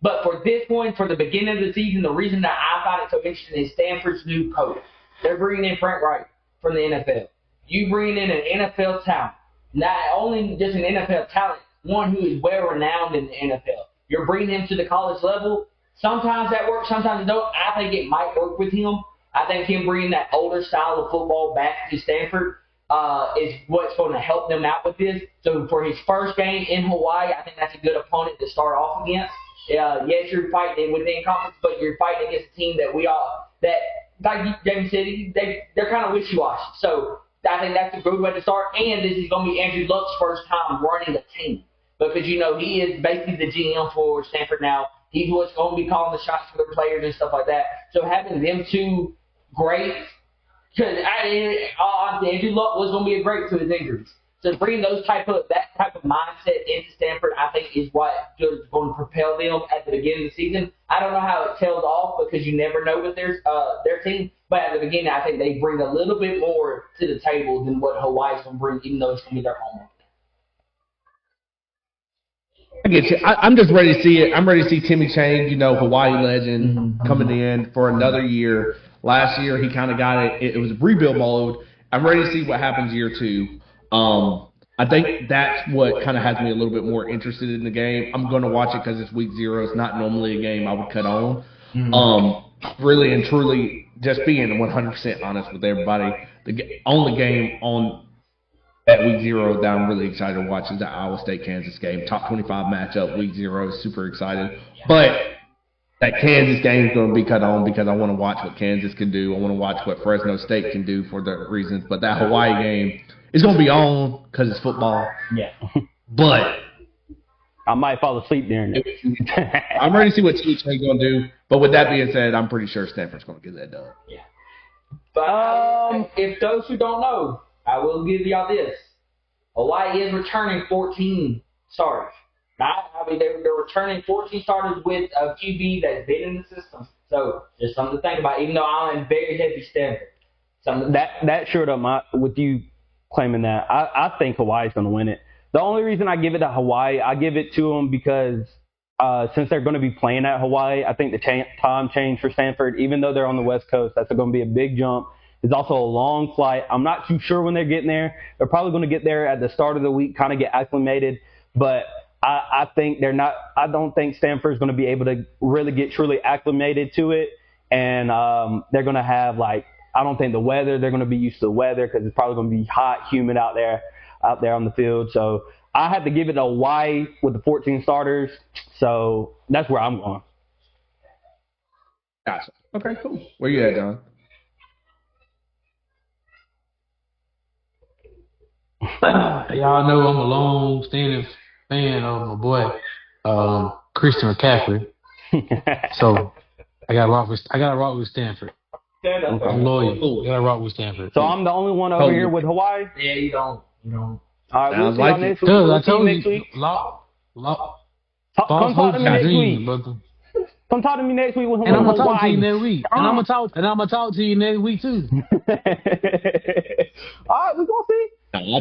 But for this point, for the beginning of the season, the reason that I find it so interesting is Stanford's new coach. They're bringing in Frank Wright from the NFL. You bring in an NFL talent. Not only just an NFL talent, one who is well renowned in the NFL. You're bringing him to the college level. Sometimes that works, sometimes it don't. I think it might work with him. I think him bringing that older style of football back to Stanford is what's going to help them out with this. So for his first game in Hawaii, I think that's a good opponent to start off against. Yes, you're fighting within conference, but you're fighting against a team that like James said, they're kind of wishy-washy. So I think that's a good way to start. And this is going to be Andrew Luck's first time running a team because, he is basically the GM for Stanford now. He's what's going to be calling the shots for their players and stuff like that. So having them two great, because honestly, Andrew Luck was going to be a great to his injuries. So bringing that type of mindset into Stanford, I think, is what is going to propel them at the beginning of the season. I don't know how it tails off because you never know with their team. But at the beginning, I think they bring a little bit more to the table than what Hawaii's going to bring, even though it's going to be their home. I get you. I'm just ready to see it. I'm ready to see Timmy Chang, Hawaii legend, coming in for another year. Last year, he kind of got it. It was rebuild mode. I'm ready to see what happens year 2. I think that's what kind of has me a little bit more interested in the game. I'm going to watch it because it's week 0. It's not normally a game I would cut on. Really and truly, just being 100% honest with everybody, the only game on that week 0 that I'm really excited to watch is the Iowa State-Kansas game. Top 25 matchup, week 0. Super excited. But that Kansas game is going to be cut on because I want to watch what Kansas can do. I want to watch what Fresno State can do for the reasons. But that Hawaii game is going to be on because it's football. Yeah. But I might fall asleep during it. I'm ready to see what Timmy Chang's going to do. But with that being said, I'm pretty sure Stanford's going to get that done. Yeah. But if those who don't know, I will give y'all this. Hawaii is returning 14 starters. They're returning 14 starters with a QB that's been in the system. So just something to think about, even though I'm in very heavy Stanford. That showed up with you claiming that. I think Hawaii's going to win it. The only reason I give it to Hawaii, I give it to them because since they're going to be playing at Hawaii, I think the time change for Stanford, even though they're on the West Coast, that's going to be a big jump. It's also a long flight. I'm not too sure when they're getting there. They're probably going to get there at the start of the week, kind of get acclimated. But I think they're not. I don't think Stanford's going to be able to really get truly acclimated to it. And they're going to have I don't think the weather. They're going to be used to the weather because it's probably going to be hot, humid out there on the field. So I have to give it to Hawaii with the 14 starters. So that's where I'm going. Gotcha. Okay, cool. Where you at, John? Y'all know I'm a long-standing fan of my boy Christian McCaffrey, so I got to rock with Stanford. I'm loyal. I got to rock with Stanford. So I'm the only one over here with Hawaii. Yeah, you don't. All right, we'll Sounds see like y'all next it. week. Cause We'll I see you told next you, week. Come false talk to hopes me and next dreams, week. brother. Come talk to me next week with And I'm gonna talk to Hawaii. you next week. And I'm gonna talk to you next week too. All right, we're gonna see. No, I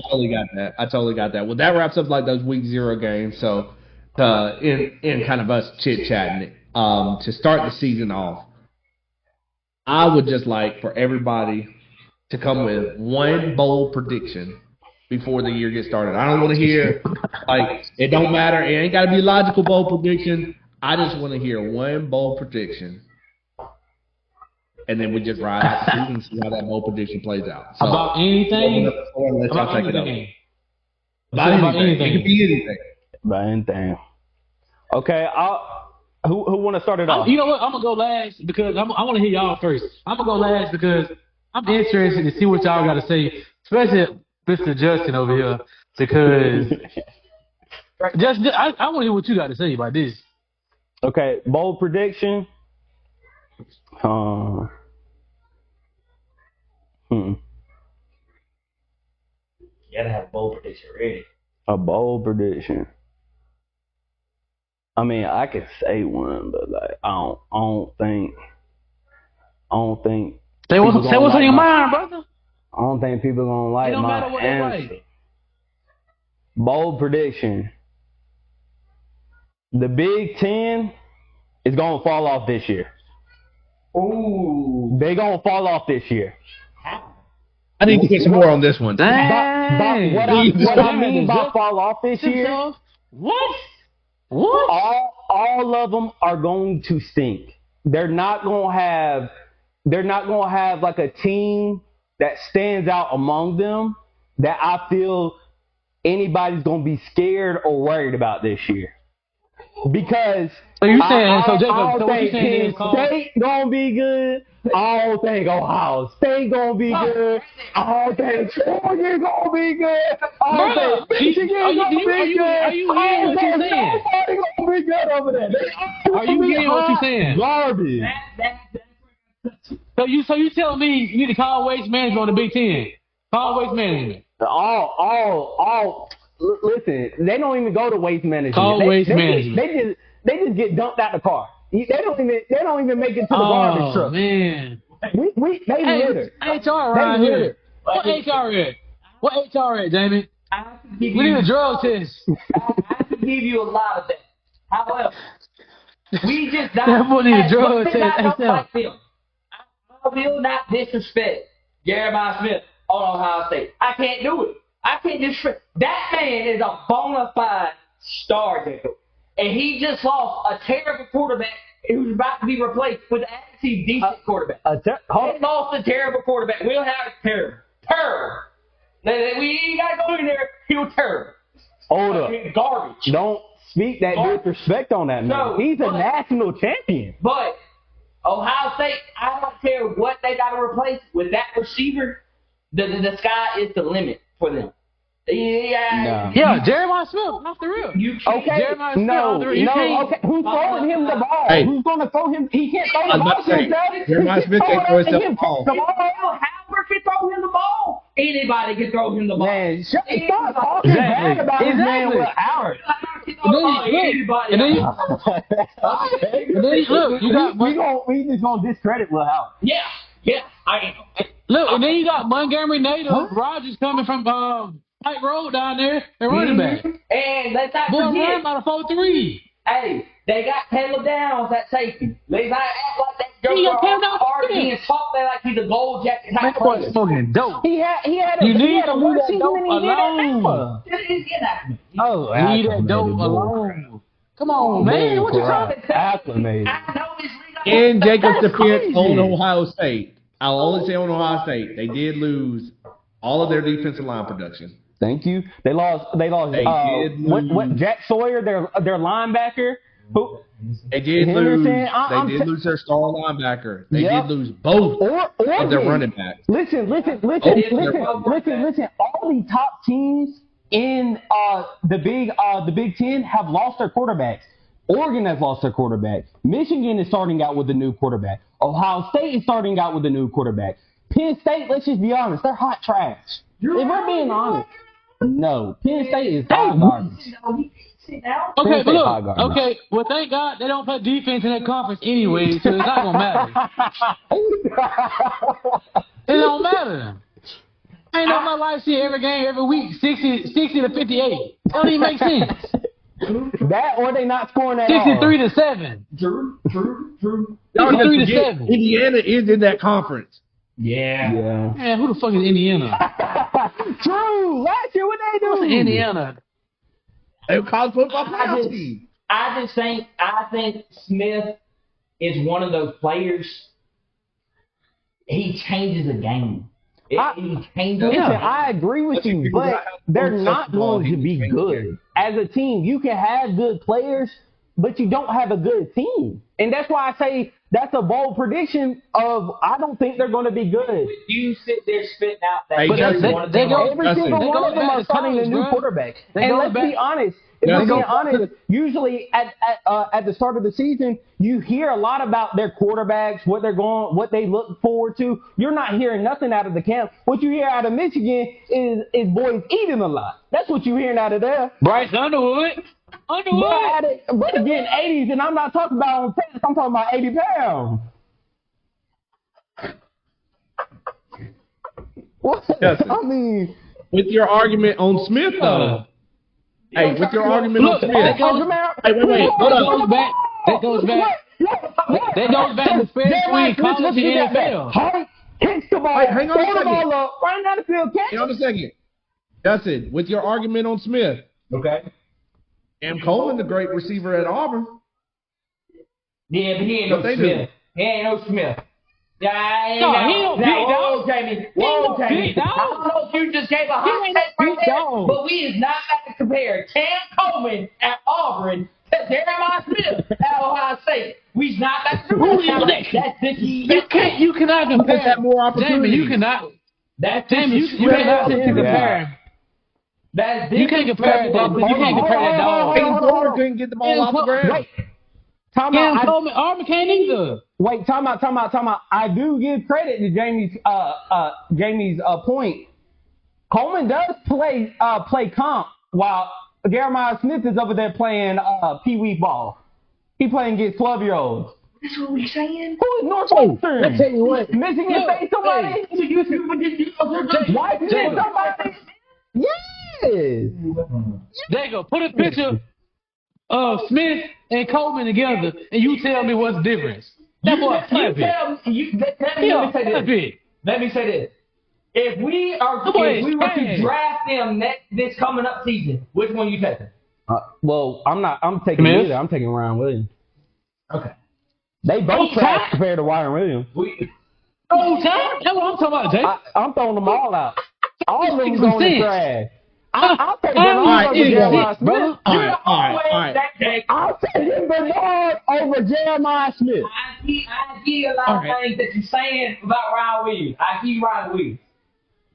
totally got that. Well, that wraps up those week 0 games. So, in kind of us chit chatting, to start the season off, I would just like for everybody to come with one bold prediction before the year gets started. I don't want to hear it don't matter. It ain't got to be a logical bold prediction. I just want to hear one bold prediction. And then we just ride out the season and see how that bold prediction plays out. So, About anything? let y'all take it over. anything. About anything. It could be anything. About anything. Okay, who want to start it off? You know what? I'm gonna go last because I want to hear y'all first. I'm gonna go last because I'm interested to see what y'all got to say, especially Mr. Justin over here because I want to hear what you got to say about this. Okay, bold prediction. You gotta have a bold prediction ready. A bold prediction. I mean, I could say one, but like I don't think. Say what's on your mind, brother. I don't think people gonna like It don't my matter what they answer. like. Bold prediction. The Big Ten is gonna fall off this year. Ooh. They gonna fall off this year. I need to get some more on this one. Dang. What I mean by fall off this year, What? all of them are going to stink. They're not gonna have like a team that stands out among them that I feel anybody's gonna be scared or worried about this year. Because So you saying I Jacob? don't So what you think saying Penn State gonna be good. I don't think Ohio State gonna be good. I don't think Georgia gonna be good. I don't think Michigan gonna be good. Are you hearing what you're saying? Nobody gonna be good over there. Are you hearing what you're saying? Garbage. So you telling me you need to call waste management on the Big Ten? Call waste management. Listen, they don't even go to waste management. Call waste management. They just get dumped out the car. They don't even make it to the garbage truck. Oh man. They litter. HR right They here. litter. What HR at? What HR at, Jamie? I could give We need you, a drug test. I could give you a lot of that. However, we just not. That boy need a drug we test not ASAP. like them. I will not disrespect Jeremiah Smith on Ohio State. I can't do it. I can't disrespect. That man is a bona fide star, Jacob. And he just lost a terrible quarterback who's about to be replaced with an actually decent quarterback. He lost a terrible quarterback. Will Howard is terrible. Terrible. We ain't got to go in there. He was terrible. Hold up. Garbage. Don't speak that disrespect on that man. No, He's a but- national champion. But Ohio State, I don't care what they got to replace with that receiver. The sky is the limit for them. Yeah. Yeah, Jeremiah Smith, off the rip. You can't. Okay, Jeremiah Smith, no, you can't- okay. Who's throwing him the ball? Hey. Who's going to throw him? He can't throw I the was ball about to say, himself. Jeremiah Smith can't throw himself the ball. Come on, Howard can throw him the ball. Anybody can throw him the ball. man. Stop talking bad about this man with Howard. And then look, you got we just gonna discredit Will Howard. Yeah, I am. look, and then you got Montgomery native Rogers coming from Pike Road down there and running back. And let's not Boy, forget, run about a 4-3. hey, they got Caleb Downs at safety. Let's not act like that He got Caleb Downs Hard too. being talked there like he's a gold jacket Man, type boy player. smoking dope. He had You need to a leave worse that season dope than he did at alone. Bama. Oh, Leave that dope alone. Come on, man. What you talking about? Acclimated. I know this league. In Jacob's That's defense crazy. on Ohio State, I'll only say on Ohio State, they did lose all of their defensive line production. Thank you. They lost. They did What lose. Jack Sawyer, their linebacker. Who? They did Henderson, lose. I'm They did lose their star linebacker. They Yep. did lose both of their running backs. Listen. All the top teams in the Big Ten have lost their quarterbacks. Oregon has lost their quarterback. Michigan is starting out with a new quarterback. Ohio State is starting out with a new quarterback. Penn State, let's just be honest, they're hot trash. If we're being honest, no, Penn State is hot garbage. Okay, but High look. garbage. Okay, well, thank God they don't play defense in that conference anyway, so it's not gonna matter. It don't matter. Ain't no my life see every game every week 60 to 58. That don't even make sense. That or they not scoring at all. 63 to 7. True. Y'all gotta 63 to forget, 7. Indiana is in that conference. Yeah. Yeah. Man, who the fuck is Indiana? True. Last year, what they do? What's Indiana? They were college football I playoff just- team. I think Smith is one of those players. He changes the game. He changes. Listen, Yeah. I agree with you, but they're not going to be good. As a team, you can have good players, but you don't have a good team. And that's why I say that's a bold prediction of I don't think they're going to be good. You sit there spitting out that. Hey, But Justin, one of they them go- are- Every Justin. single They one go of them back are to starting a college, new bro. quarterback. They And go let's be back- honest. Yeah, Let's they be go- honest. Usually at the start of the season, you hear a lot about their quarterbacks, what they're going, what they look forward to. You're not hearing nothing out of the camp. What you hear out of Michigan is boys eating a lot. That's what you're hearing out of there. Bryce Underwood. But getting 80s, and I'm not talking about on pace. I'm talking about 80 pounds. What? Justin. I mean, With your argument on Smith, though. Hey, with your argument Look, on that Smith. goes- Hey, wait. Hold That up. goes back. That goes back. That goes back to fair between college and NFL. Height, catch the ball, Wait, hang on a throw the second. ball up, run down the field, catch Hang on a second. Justin, with your argument on Smith, Okay. Cam Coleman, the great receiver at Auburn. Yeah, but he ain't What no they Smith. He ain't no Smith. Yeah, No, he ain't no big whoa, dog. Jamie. He ain't Whoa, no Jamie. big dog. I don't know if you just gave a hot ain't no take right big there, dog. but we is not about to compare Cam Coleman at Auburn to Jeremiah Smith at Ohio State. We's not about to do that. That's disrespectful. You cannot compare. Have more Jamie, opportunities. you cannot. That's Jamie, you disrespectful. cannot sit and compare. That's You can't compare that. You can't compare that dog. Peyton Porter couldn't get the ball off the ground. Wait, time Cam out. Coleman, Auburn can't either. Wait, time out. I do give credit to Jamie's point. Coleman does play comp while Jeremiah Smith is over there playing Pee Wee ball. He playing against 12-year-olds. That's what we saying. Who is Northwestern? I tell you what. Michigan State somebody? Why you say somebody? Yes. There you go. Put a picture of Smith and Coleman together, and you tell me what's the difference. That boy flipping. Let me say this. Let me say this. If we were to draft them this coming up season, which one you taking? Well, I'm taking Smith? neither. I'm taking Ryan Williams. Okay. They both Okay. trash compared to Ryan Williams. Oh, time? That's what I'm talking about, Jake. I'm throwing them all out. All of them Speak going some to sense. trash. I'll take All Bernard right, over anyway, Jeremiah Smith. brother. All right. I'll take Bernard over Jeremiah Smith. I see a lot of things that you're saying about Ryan Williams. I see Ryan Williams.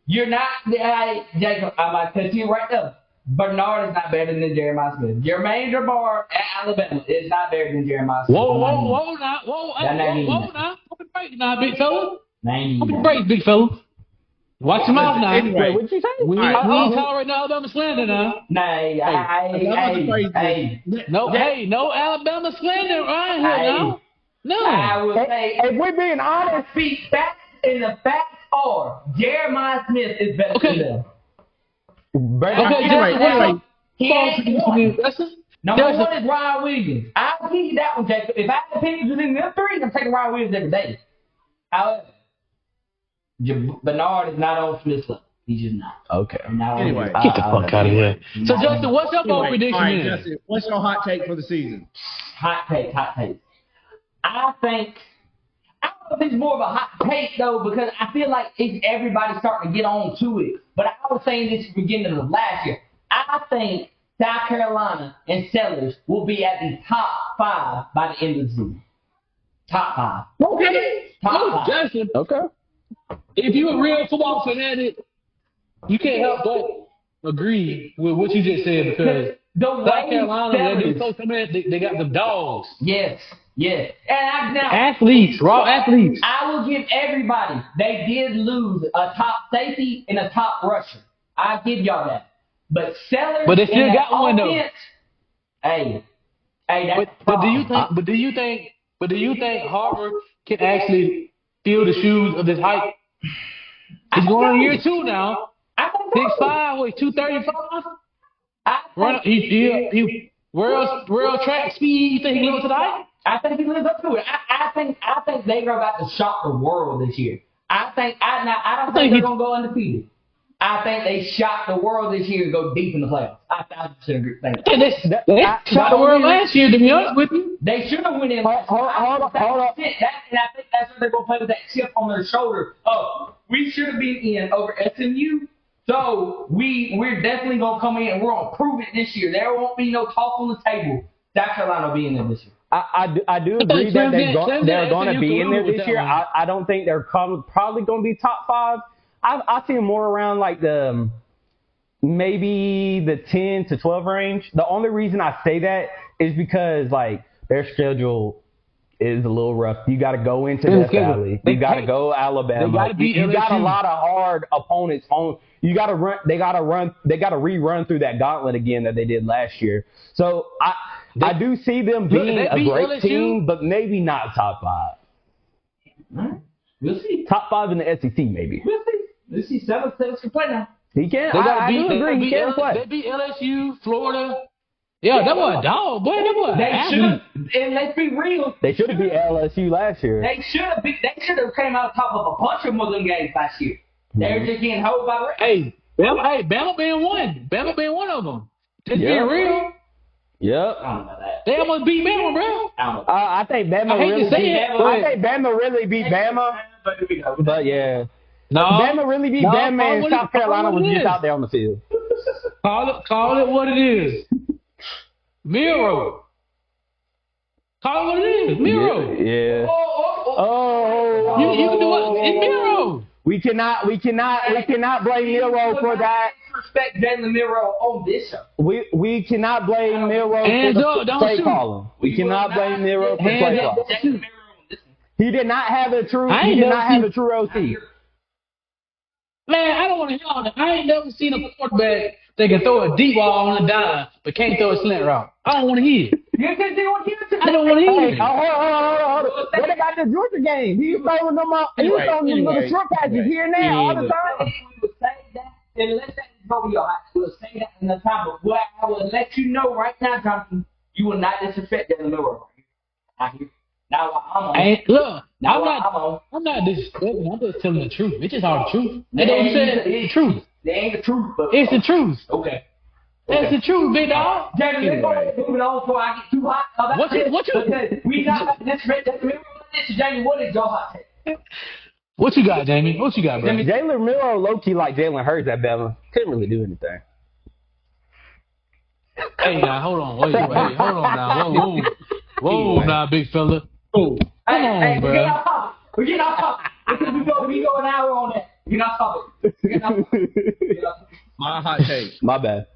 You're not, Jacob, I'm about to tell you right now. Bernard is not better than Jeremiah Smith. Jermaine Jabbar at Alabama is not better than Jeremiah Smith. Whoa now. Whoa now. Pump the brakes now, big fella. Pump the brakes, big fella. Watch your mouth now. Anyway, What'd you say? We All right. ain't tolerating Alabama slander now. No Alabama slander right here now. I No. will say, If we're being honest, speak facts, and the facts are Jeremiah Smith is better Okay. than them. Okay, Anyway, He ain't one. Listen. Number Justin. one is Ryan Williams. I'll give you that one, Jacob. If I had to pick between them three, I'm taking Ryan Williams every day. However, Bernard is not on Smith's level. He's just not. okay. Not on Anyway. his Get the level. fuck out of here. So, Justin, what's your bold All prediction right, then? Justin, what's your hot take for the season? Hot take. I don't know if it's more of a hot take though, because I feel like everybody's starting to get on to it. But I was saying this at the beginning of last year. I think South Carolina and Sellers will be at the top 5 by the end of the season. Top 5. Okay. Top 5. Justin, Okay. if you're a real football fanatic, you can't help but agree with what you just said because The South way Carolina, Sellers, they got the dogs. yes. And Athletes, raw athletes. I will give everybody, they did lose a top safety and a top rusher. I give y'all that. But Sellers, But they still in that got one, though. offense, Hey, that's But do you think Harvard can actually fill the shoes of this hype? He's going on year 2 now. I think so. 6'5", wait, 235. I think, He world track speed. You think he live up to the hype? I think he lives up to it. I think they're about to shock the world this year. I don't think they're gonna go undefeated. I think they shocked the world this year and go deep in the playoffs. I 1,000% agree. They shot the world last year, to be honest with you. They should have went in. Hold on. And I think that's where they're gonna play with that chip on their shoulder. Oh, we should have been in over SMU. So we're definitely gonna come in and we're gonna prove it this year. There won't be no talk on the table. South Carolina will be in there this year. I do I think agree that Clemson they're going to SMU be in can there lose with this that year. one. I don't think they're probably going to be top 5. I see them more around like the maybe the 10 to 12 range. The only reason I say that is because like their schedule is a little rough. You got to go into Their Death schedule. Valley. You got to go Alabama. They gotta beat you got a LSU. lot of hard opponents on. You got to run. They got to run. They got to rerun through that gauntlet again that they did last year. So I do see them being they a beat great LSU. team, but maybe not top 5. We'll see. Top 5 in the SEC, maybe. We'll see. We'll see. Seven can play now. He can. They gotta I beat. do They agree. gotta He beat can play. They beat LSU, Florida. Yeah, that was a dog, boy. That was. They should, and let's be real. They should have beat LSU last year. They should have. They should have came out top of a bunch of Muslim games last year. They were just getting held by. Hey, Bama being one. Bama being one of them. Just being real. Yep. I don't know that. They almost beat Bama, bro. I don't know. I think Bama I hate to really say beat. it, I think Bama really beat Bama. But here we go. But yeah, No, Bama really beat No, Bama, call and it- South Carolina call it was what it just is. out there on the field. call it what it is. Miro. Call it what it is. Miro. Yeah. Oh. Oh. You can do it. It's Miro. We cannot blame Miro for that. Respect Jalen Miro on this show. We cannot blame Miro Hands for up, the don't play shoot. calling. We cannot blame Miro for Hands play up. calling. Jalen Miro on this one. He did not have a true. I He ain't did never not have seen- a true OC. Man, I don't want to hear all that. I ain't never seen a quarterback that can throw a deep ball on a dime, but can't throw a slant route. I don't want to hear it. You can do what you do. I don't want to hear Hey, it. hold on. What about the Georgia game? He was throwing them out. He was throwing them little short passes here and there all the time. We would say that, and let that go be all right. We'll say that in the time, but what I will let you know right now, Jonathan, you will not disrespect Jalen Miro. Out here. Now while I'm on. Hey, look, Now I'm while I'm on. not disrespecting. I'm just telling the truth. It's just all the truth. They That's what I'm ain't saying. It's the truth. They ain't the truth, but It's the truth. okay. That's the truth, big dog. Jamie, let's go ahead and move it on before I get too hot. About What you- this, what you- because we not about to disrespect Jalen Miro. This is Jamie. What is your hot take? What you got, Jamie? What you got, bro? Jalen Miro low key like Jalen Hurts at Bama. Couldn't really do anything. Hey, now hold on. Wait, hold on now. Whoa, now, big fella. Oh, come on, we bro. get off topic. We get off topic. We go an hour on that. We get off topic. We get off topic. My hot take. My bad.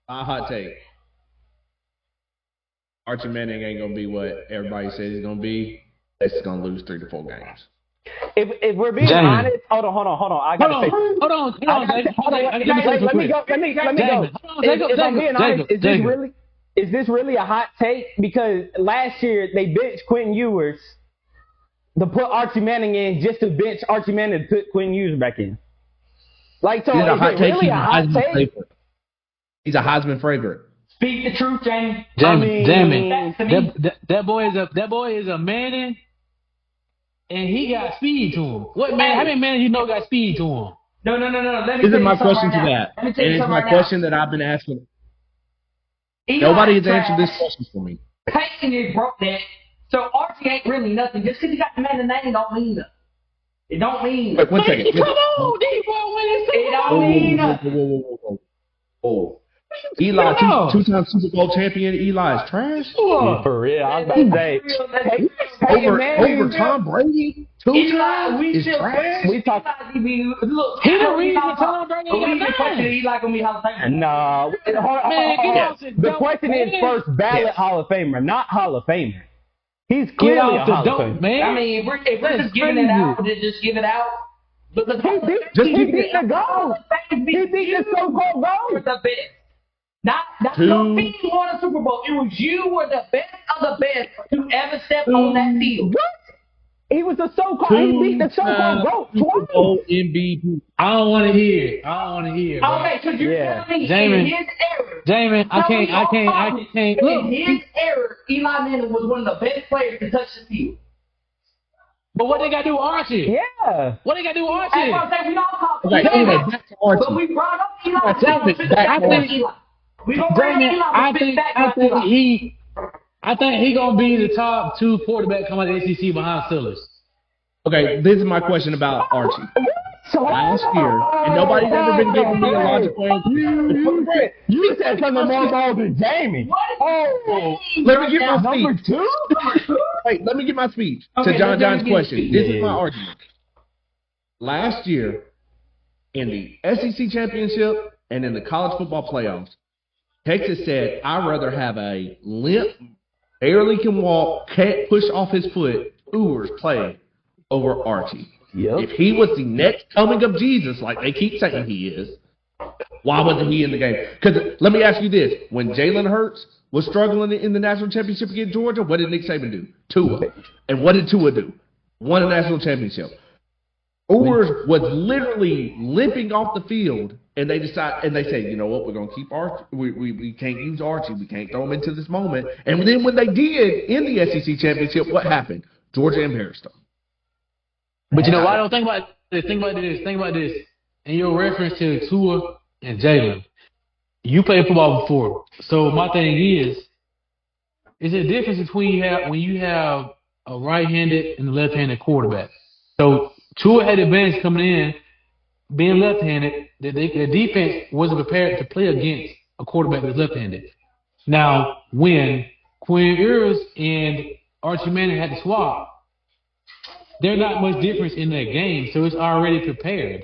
My hot take. Archie Manning ain't gonna be what everybody says he's gonna be. It's gonna lose 3 to 4 games. If we're being Jamie. honest, hold on. I gotta say. Hold on, Jacob. Let me go. Jacob, If I'm being honest, Jacob. is this really a hot take? Because last year they benched Quentin Ewers to put Archie Manning in just to bench Archie Manning to put Quentin Ewers back in. Like, so Is it a is hot it take? really a hot take? favorite. He's a Heisman favorite. Speak the truth, Jamie. Jamie, Back to me. that boy is a Manning, and he got speed to him. What man? How many Manning you know got speed to him? No. Let me This tell is you my something question right to now. that. Let me tell And you it's something my right question that I've been asking. now. Nobody has Eli answered this trash. question for me. Peyton is broke that. So Archie ain't really nothing. Just because you got the man the name don't mean nothing. It don't mean Wait, nothing. one second. Come on, D-boy, win this It Super don't Bowl. mean nothing. Whoa. Eli, No. two-time Super Bowl champion. Eli is trash. For real, I was about to say. Over Tom Brady. Eli, we is still trash. We talk. Look, He the reason Tom Brady we got the question nine. Eli gonna be Hall of Fame. No. Man, get off the The dope, question is man. first ballot Yes. Hall of Famer, not Hall of Famer. He's Get clearly a off the Hall of dope, Famer. man. I mean, if we're That's just giving it crazy. out, then just give it out. But the He beat the goal. He beat the so-called You goal. were the best. Not Two. your team won a Super Bowl. It was you were the best of the best to ever step on that field. What? He was the so-called. He beat the so-called goat Super twice. Bowl MVP. I don't want to hear it. I don't want to hear it, bro. Okay, so you're Yeah. telling me Jamie. in his era. Jamie, I can't. In Look, his era, Eli Manning was one of the best players to touch the field. but what they got to do with Archie? Yeah. What they got to do with That's Archie? what I'm saying. We don't talk Okay, about anyway, Eli, back to Archie. but we brought up Eli. I think We back brought to up Archie. Eli. We gonna bring up Jamie, Eli. I but think back about Eli. I think he gonna be the top 2 quarterback coming out of the ACC behind Steelers. Okay, this is my question about Archie. last year, and nobody's ever been giving me a logical answer. You said something more bold than Jamie. Oh, Let me get my number speech. two? Wait, let me get my speech Okay, to John let me John's get question. your This speech. is my argument. Last year, in the SEC championship and in the college football playoffs, Texas said, I'd rather have a limp, barely can walk, can't push off his foot, Ewers play over Archie. Yep. If he was the next coming of Jesus, like they keep saying he is, why wasn't he in the game? Because let me ask you this. When Jalen Hurts was struggling in the national championship against Georgia, what did Nick Saban do? Tua. And what did Tua do? Won a national championship. Ewers was literally limping off the field, and they said, you know what, we're going to keep Archie. We can't use Archie. We can't throw him into this moment. And then when they did in the SEC championship, what happened? Georgia embarrassed them. But you know why I don't think about this? Think about this. In your reference to Tua and Jalen, you played football before. So my thing is a difference between when you have a right-handed and a left-handed quarterback. So Tua had advantage coming in, being left-handed. The defense wasn't prepared to play against a quarterback that's left-handed. Now, when Quinn Ewers and Archie Manning had to swap, there's not much difference in that game, so it's already prepared.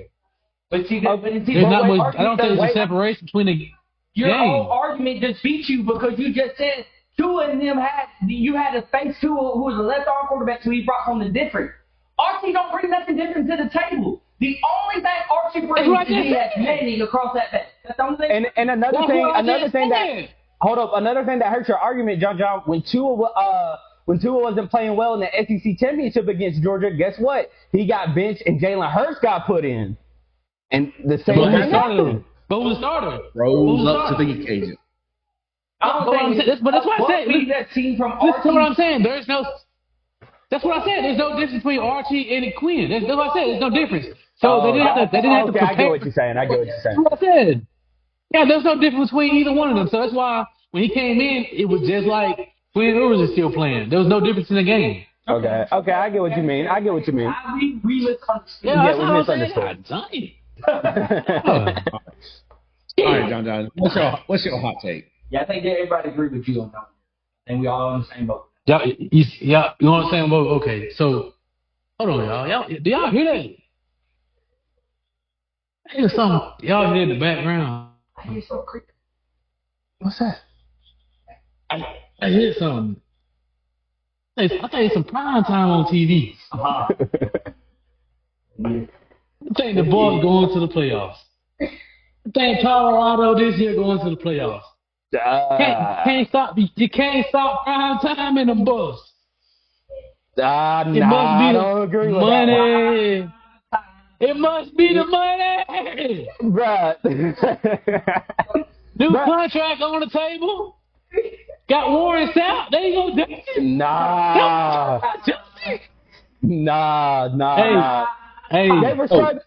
But you There's not much. I don't think there's a separation between the Your game. whole argument just beat you because you just said Tua and them you had to face Tua, who was a left arm quarterback, so he brought something different. Archie don't bring nothing different to the table. The only thing Archie brings is he has Manning across that back. That's the only thing. And another thing that hurts your argument, John, when Tua wasn't playing well in the SEC championship against Georgia, guess what? He got benched and Jalen Hurts got put in. And the same thing happened. But who's the starter? Rose up to the occasion. But that's what I said. That team from Listen to what I'm saying. That's what I said. There's no difference between Archie and Quinn. That's what I said. There's no difference. So they didn't have to prepare. I get what you're saying. That's what I said. Yeah, there's no difference between either one of them. So that's why when he came in, it was just like Quinn Ewers is still playing. There was no difference in the game. Okay, I get what you mean. We misunderstood. Yeah, we misunderstood. All right, John. What's your hot take? Yeah, I think that everybody agree with you on that. And we all on the same boat. Yeah, you know what I'm saying? Well, okay, so hold on, y'all. Do y'all hear that? I hear something. Y'all hear in the background. I hear so creepy. What's that? I hear something. I think it's some prime time on TV. Uh-huh. I think the boys going to the playoffs. I think Colorado this year going to the playoffs. Can't stop. You can't stop prime time in the bus. I don't agree with money. It must be the money. Bruh. New contract on the table. Got Warren Sapp. There you go. Nah. Hey. They were struggling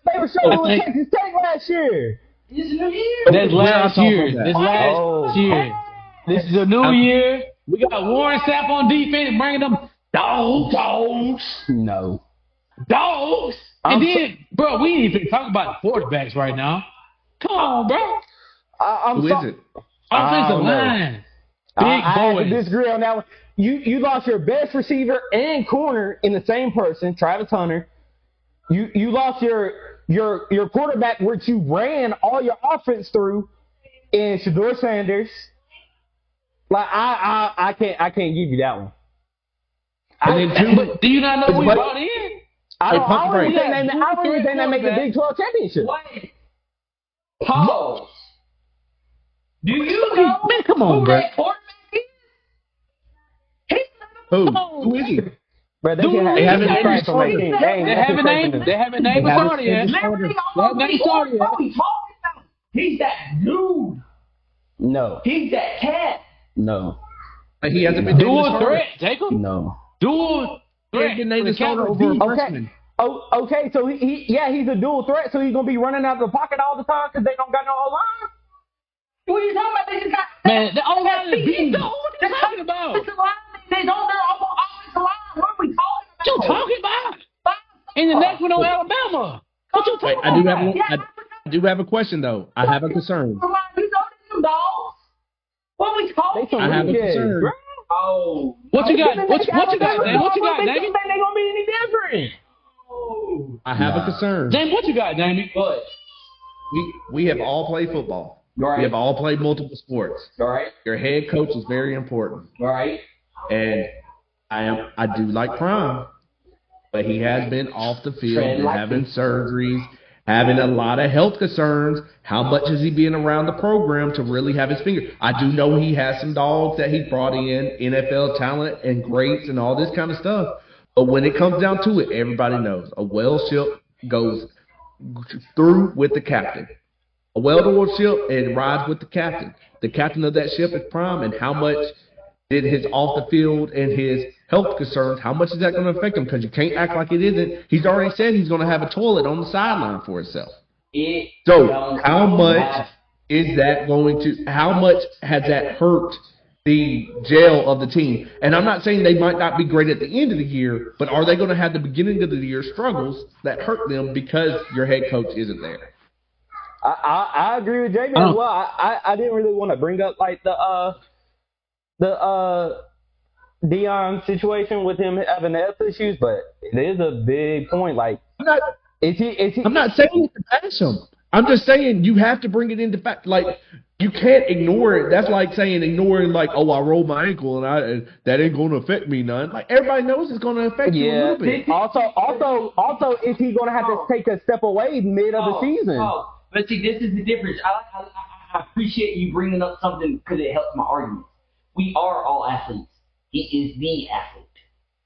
with Texas Tech last year. It's a new year. That's last year. That's last year. This is a new year. We got Warren Sapp on defense, bringing them dogs. No. Dogs. And then, bro, we ain't even talk about the quarterbacks right now. Come on, bro. Who is it? Offensive line. Big I boys. disagree on that one. You lost your best receiver and corner in the same person, Travis Hunter. You lost your quarterback, which you ran all your offense through, in Shedeur Sanders. Like I can't give you that one. But do you not know who you brought in? I don't even think they make the Big 12 championship. Wait. Pause. Do you know Man, come on, who bro. that quarterback is? Who is he? Bro, they haven't named from their team. They haven't named a starter yet. Literally, all They haven't what started are yet. we talking about? He's that dude. No. He's that cat. No. He hasn't been named the Dual starter. threat, Jacob. No. Dual He threat. hasn't been named the The starter Cowboys. over a Okay. freshman. Oh, okay. So he's a dual threat. So he's gonna be running out of the pocket all the time because they don't got no O-line. What are you talking about? They just got Man, the O-line is beat. What What are you talking about? Offensive line. They don't. They're offensive line. What are we talking What you about? talking about? And the next one on Alabama. Don't you Wait, talk I do about have that. I do have a question though. I have a concern. Come on, you know them dogs. What we They talking? some I have a renegades, concern. bro. Oh. What you got? What you got, James? What you got, They Jamie? think they gonna be any different. I have a concern. James, what you got, Jamie? What? We have all played football. Right. We have all played multiple sports. All right. Your head coach is very important. All right. And I do like Prime, but he has been off the field Tread and like having this. surgeries, having a lot of health concerns. How much is he being around the program to really have his finger? I do know he has some dogs that he brought in, NFL talent and greats and all this kind of stuff. But when it comes down to it, everybody knows a whale ship goes through with the captain. A well-oiled ship, it rides with the captain. The captain of that ship is Prime, and how much did his off the field and his health concerns, how much is that going to affect him? Because you can't act like it isn't. He's already said he's going to have a toilet on the sideline for himself. So how much is that going to, how much has that hurt the jail of the team? And I'm not saying they might not be great at the end of the year, but are they going to have the beginning of the year struggles that hurt them because your head coach isn't there? I agree with Jamie as well. I didn't really want to bring up like the Deion situation with him having the health issues, but it is a big point. Like, I'm not saying to bash him. I'm just saying you have to bring it into fact. Like, you can't ignore it. That's like saying ignoring, like, oh, I rolled my ankle and that ain't going to affect me none. Like, everybody knows it's going to affect you a little bit. Also, is he going to have to take a step away mid of the season? But see, this is the difference. I appreciate you bringing up something because it helps my argument. We are all athletes. He is the athlete.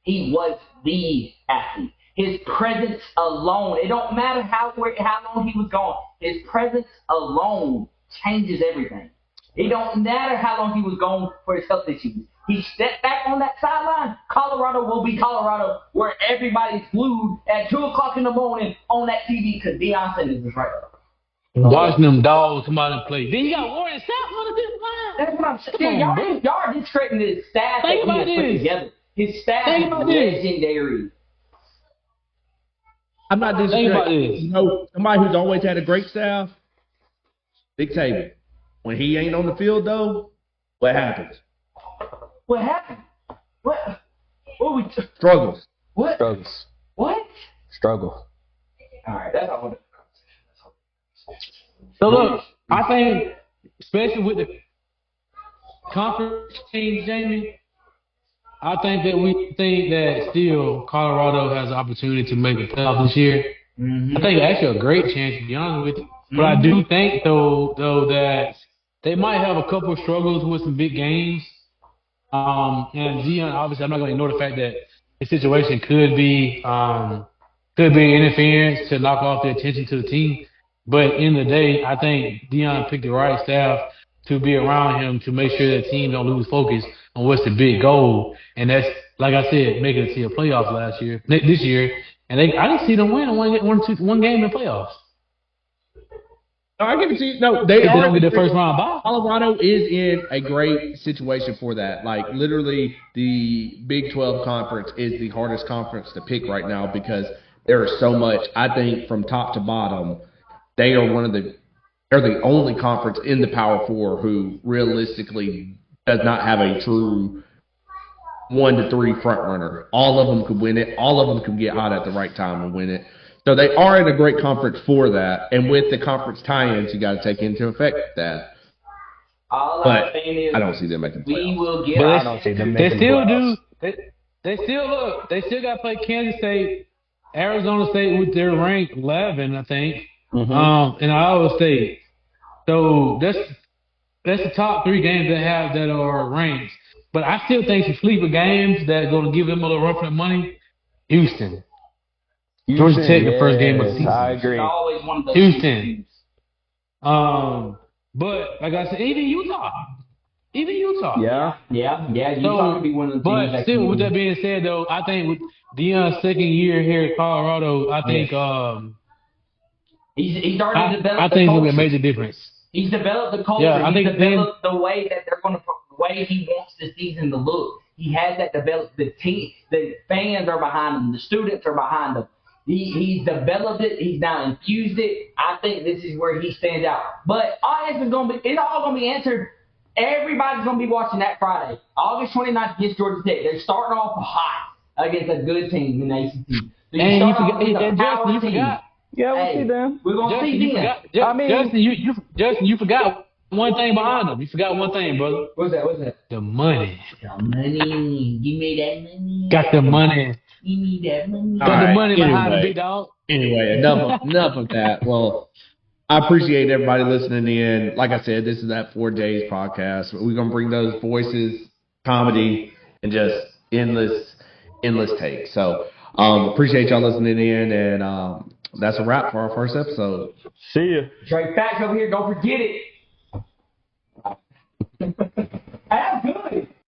He was the athlete. His presence alone, it don't matter how long he was gone. His presence alone changes everything. It don't matter how long he was gone for his health issues. He stepped back on that sideline. Colorado will be Colorado, where everybody's glued at 2 o'clock in the morning on that TV because Deion Sanders is right there. Watching them dogs come out and play. Then you got Warren Sapp on the different line. That's what I'm saying. Y'all are discrediting his staff that Think he about has put this. together. His staff Think is about this. legendary. I'm not Think about disrespecting. this. You know, somebody who's always had a great staff, Big Table. When he ain't on the field, though, what happens? What happened? What we Struggles. what? Struggles. What? Struggle. All right, that's all. So look, I think, especially with the conference teams, Jamie, I think that we think that still Colorado has an opportunity to make the playoffs this year. I think actually a great chance, to be honest with you. But I do think though that they might have a couple of struggles with some big games. And Deion, obviously, I'm not going to ignore the fact that the situation could be interference to knock off the attention to the team. But in the day, I think Deion picked the right staff to be around him to make sure the team don't lose focus on what's the big goal. And that's, like I said, making it to the playoffs this year. And I didn't see them win one game in the playoffs. No, I give it to you. No, they If they are. don't get their first round bye. Colorado is in a great situation for that. Like, literally, the Big 12 conference is the hardest conference to pick right now because there is so much. I think from top to bottom, they are they're the only conference in the Power Four who realistically does not have a true 1 to 3 front runner. All of them could win it. All of them could get hot at the right time and win it. So they are in a great conference for that. And with the conference tie-ins, you got to take into effect that. All But I'm saying is I don't see them making the we playoffs. will get. But I don't see them They making still playoffs. do. They still got to play Kansas State, Arizona State with their rank 11, I think, and Iowa State. So that's the top 3 games that are ranked. But I still think some sleeper games that are going to give them a little run for their money. Houston. Georgia Tech, the first game of the season. I agree. It's always one of those Houston. teams. But like I said, even Utah. Yeah. Yeah. Utah could be one of the teams. But that still, can with win. that being said, though, I think with Deion's second year here at Colorado, I think He's already developed. I the think it's gonna be a culture. major difference. He's developed the culture. Yeah, I He's think developed the way that the way he wants the season to look. He has that developed. The team, the fans are behind him. The students are behind him. He's developed it. He's now infused it. I think this is where he stands out. But our answer is going to be, it's all going to be answered. Everybody's going to be watching that Friday, August 29th against Georgia Tech. They're starting off hot against a good team in the ACT. So And you start off with a forgot, power Justin, you team. forgot. Yeah, we'll Hey, see them. we're going to Justin, see you them. forgot. I mean- Justin, you forgot one thing behind them. You forgot one thing, brother. What's that? The money. The money. Give me that money. Got the money. Give me that money. Got All the right, money behind the anyway. big dog. Anyway, enough of that. Well, I appreciate everybody listening in. Like I said, this is that 4 days podcast. We're gonna bring those voices, comedy, and just endless takes. So appreciate y'all listening in, and that's a wrap for our first episode. See ya. Trey Facts over here. Don't forget it. That's good.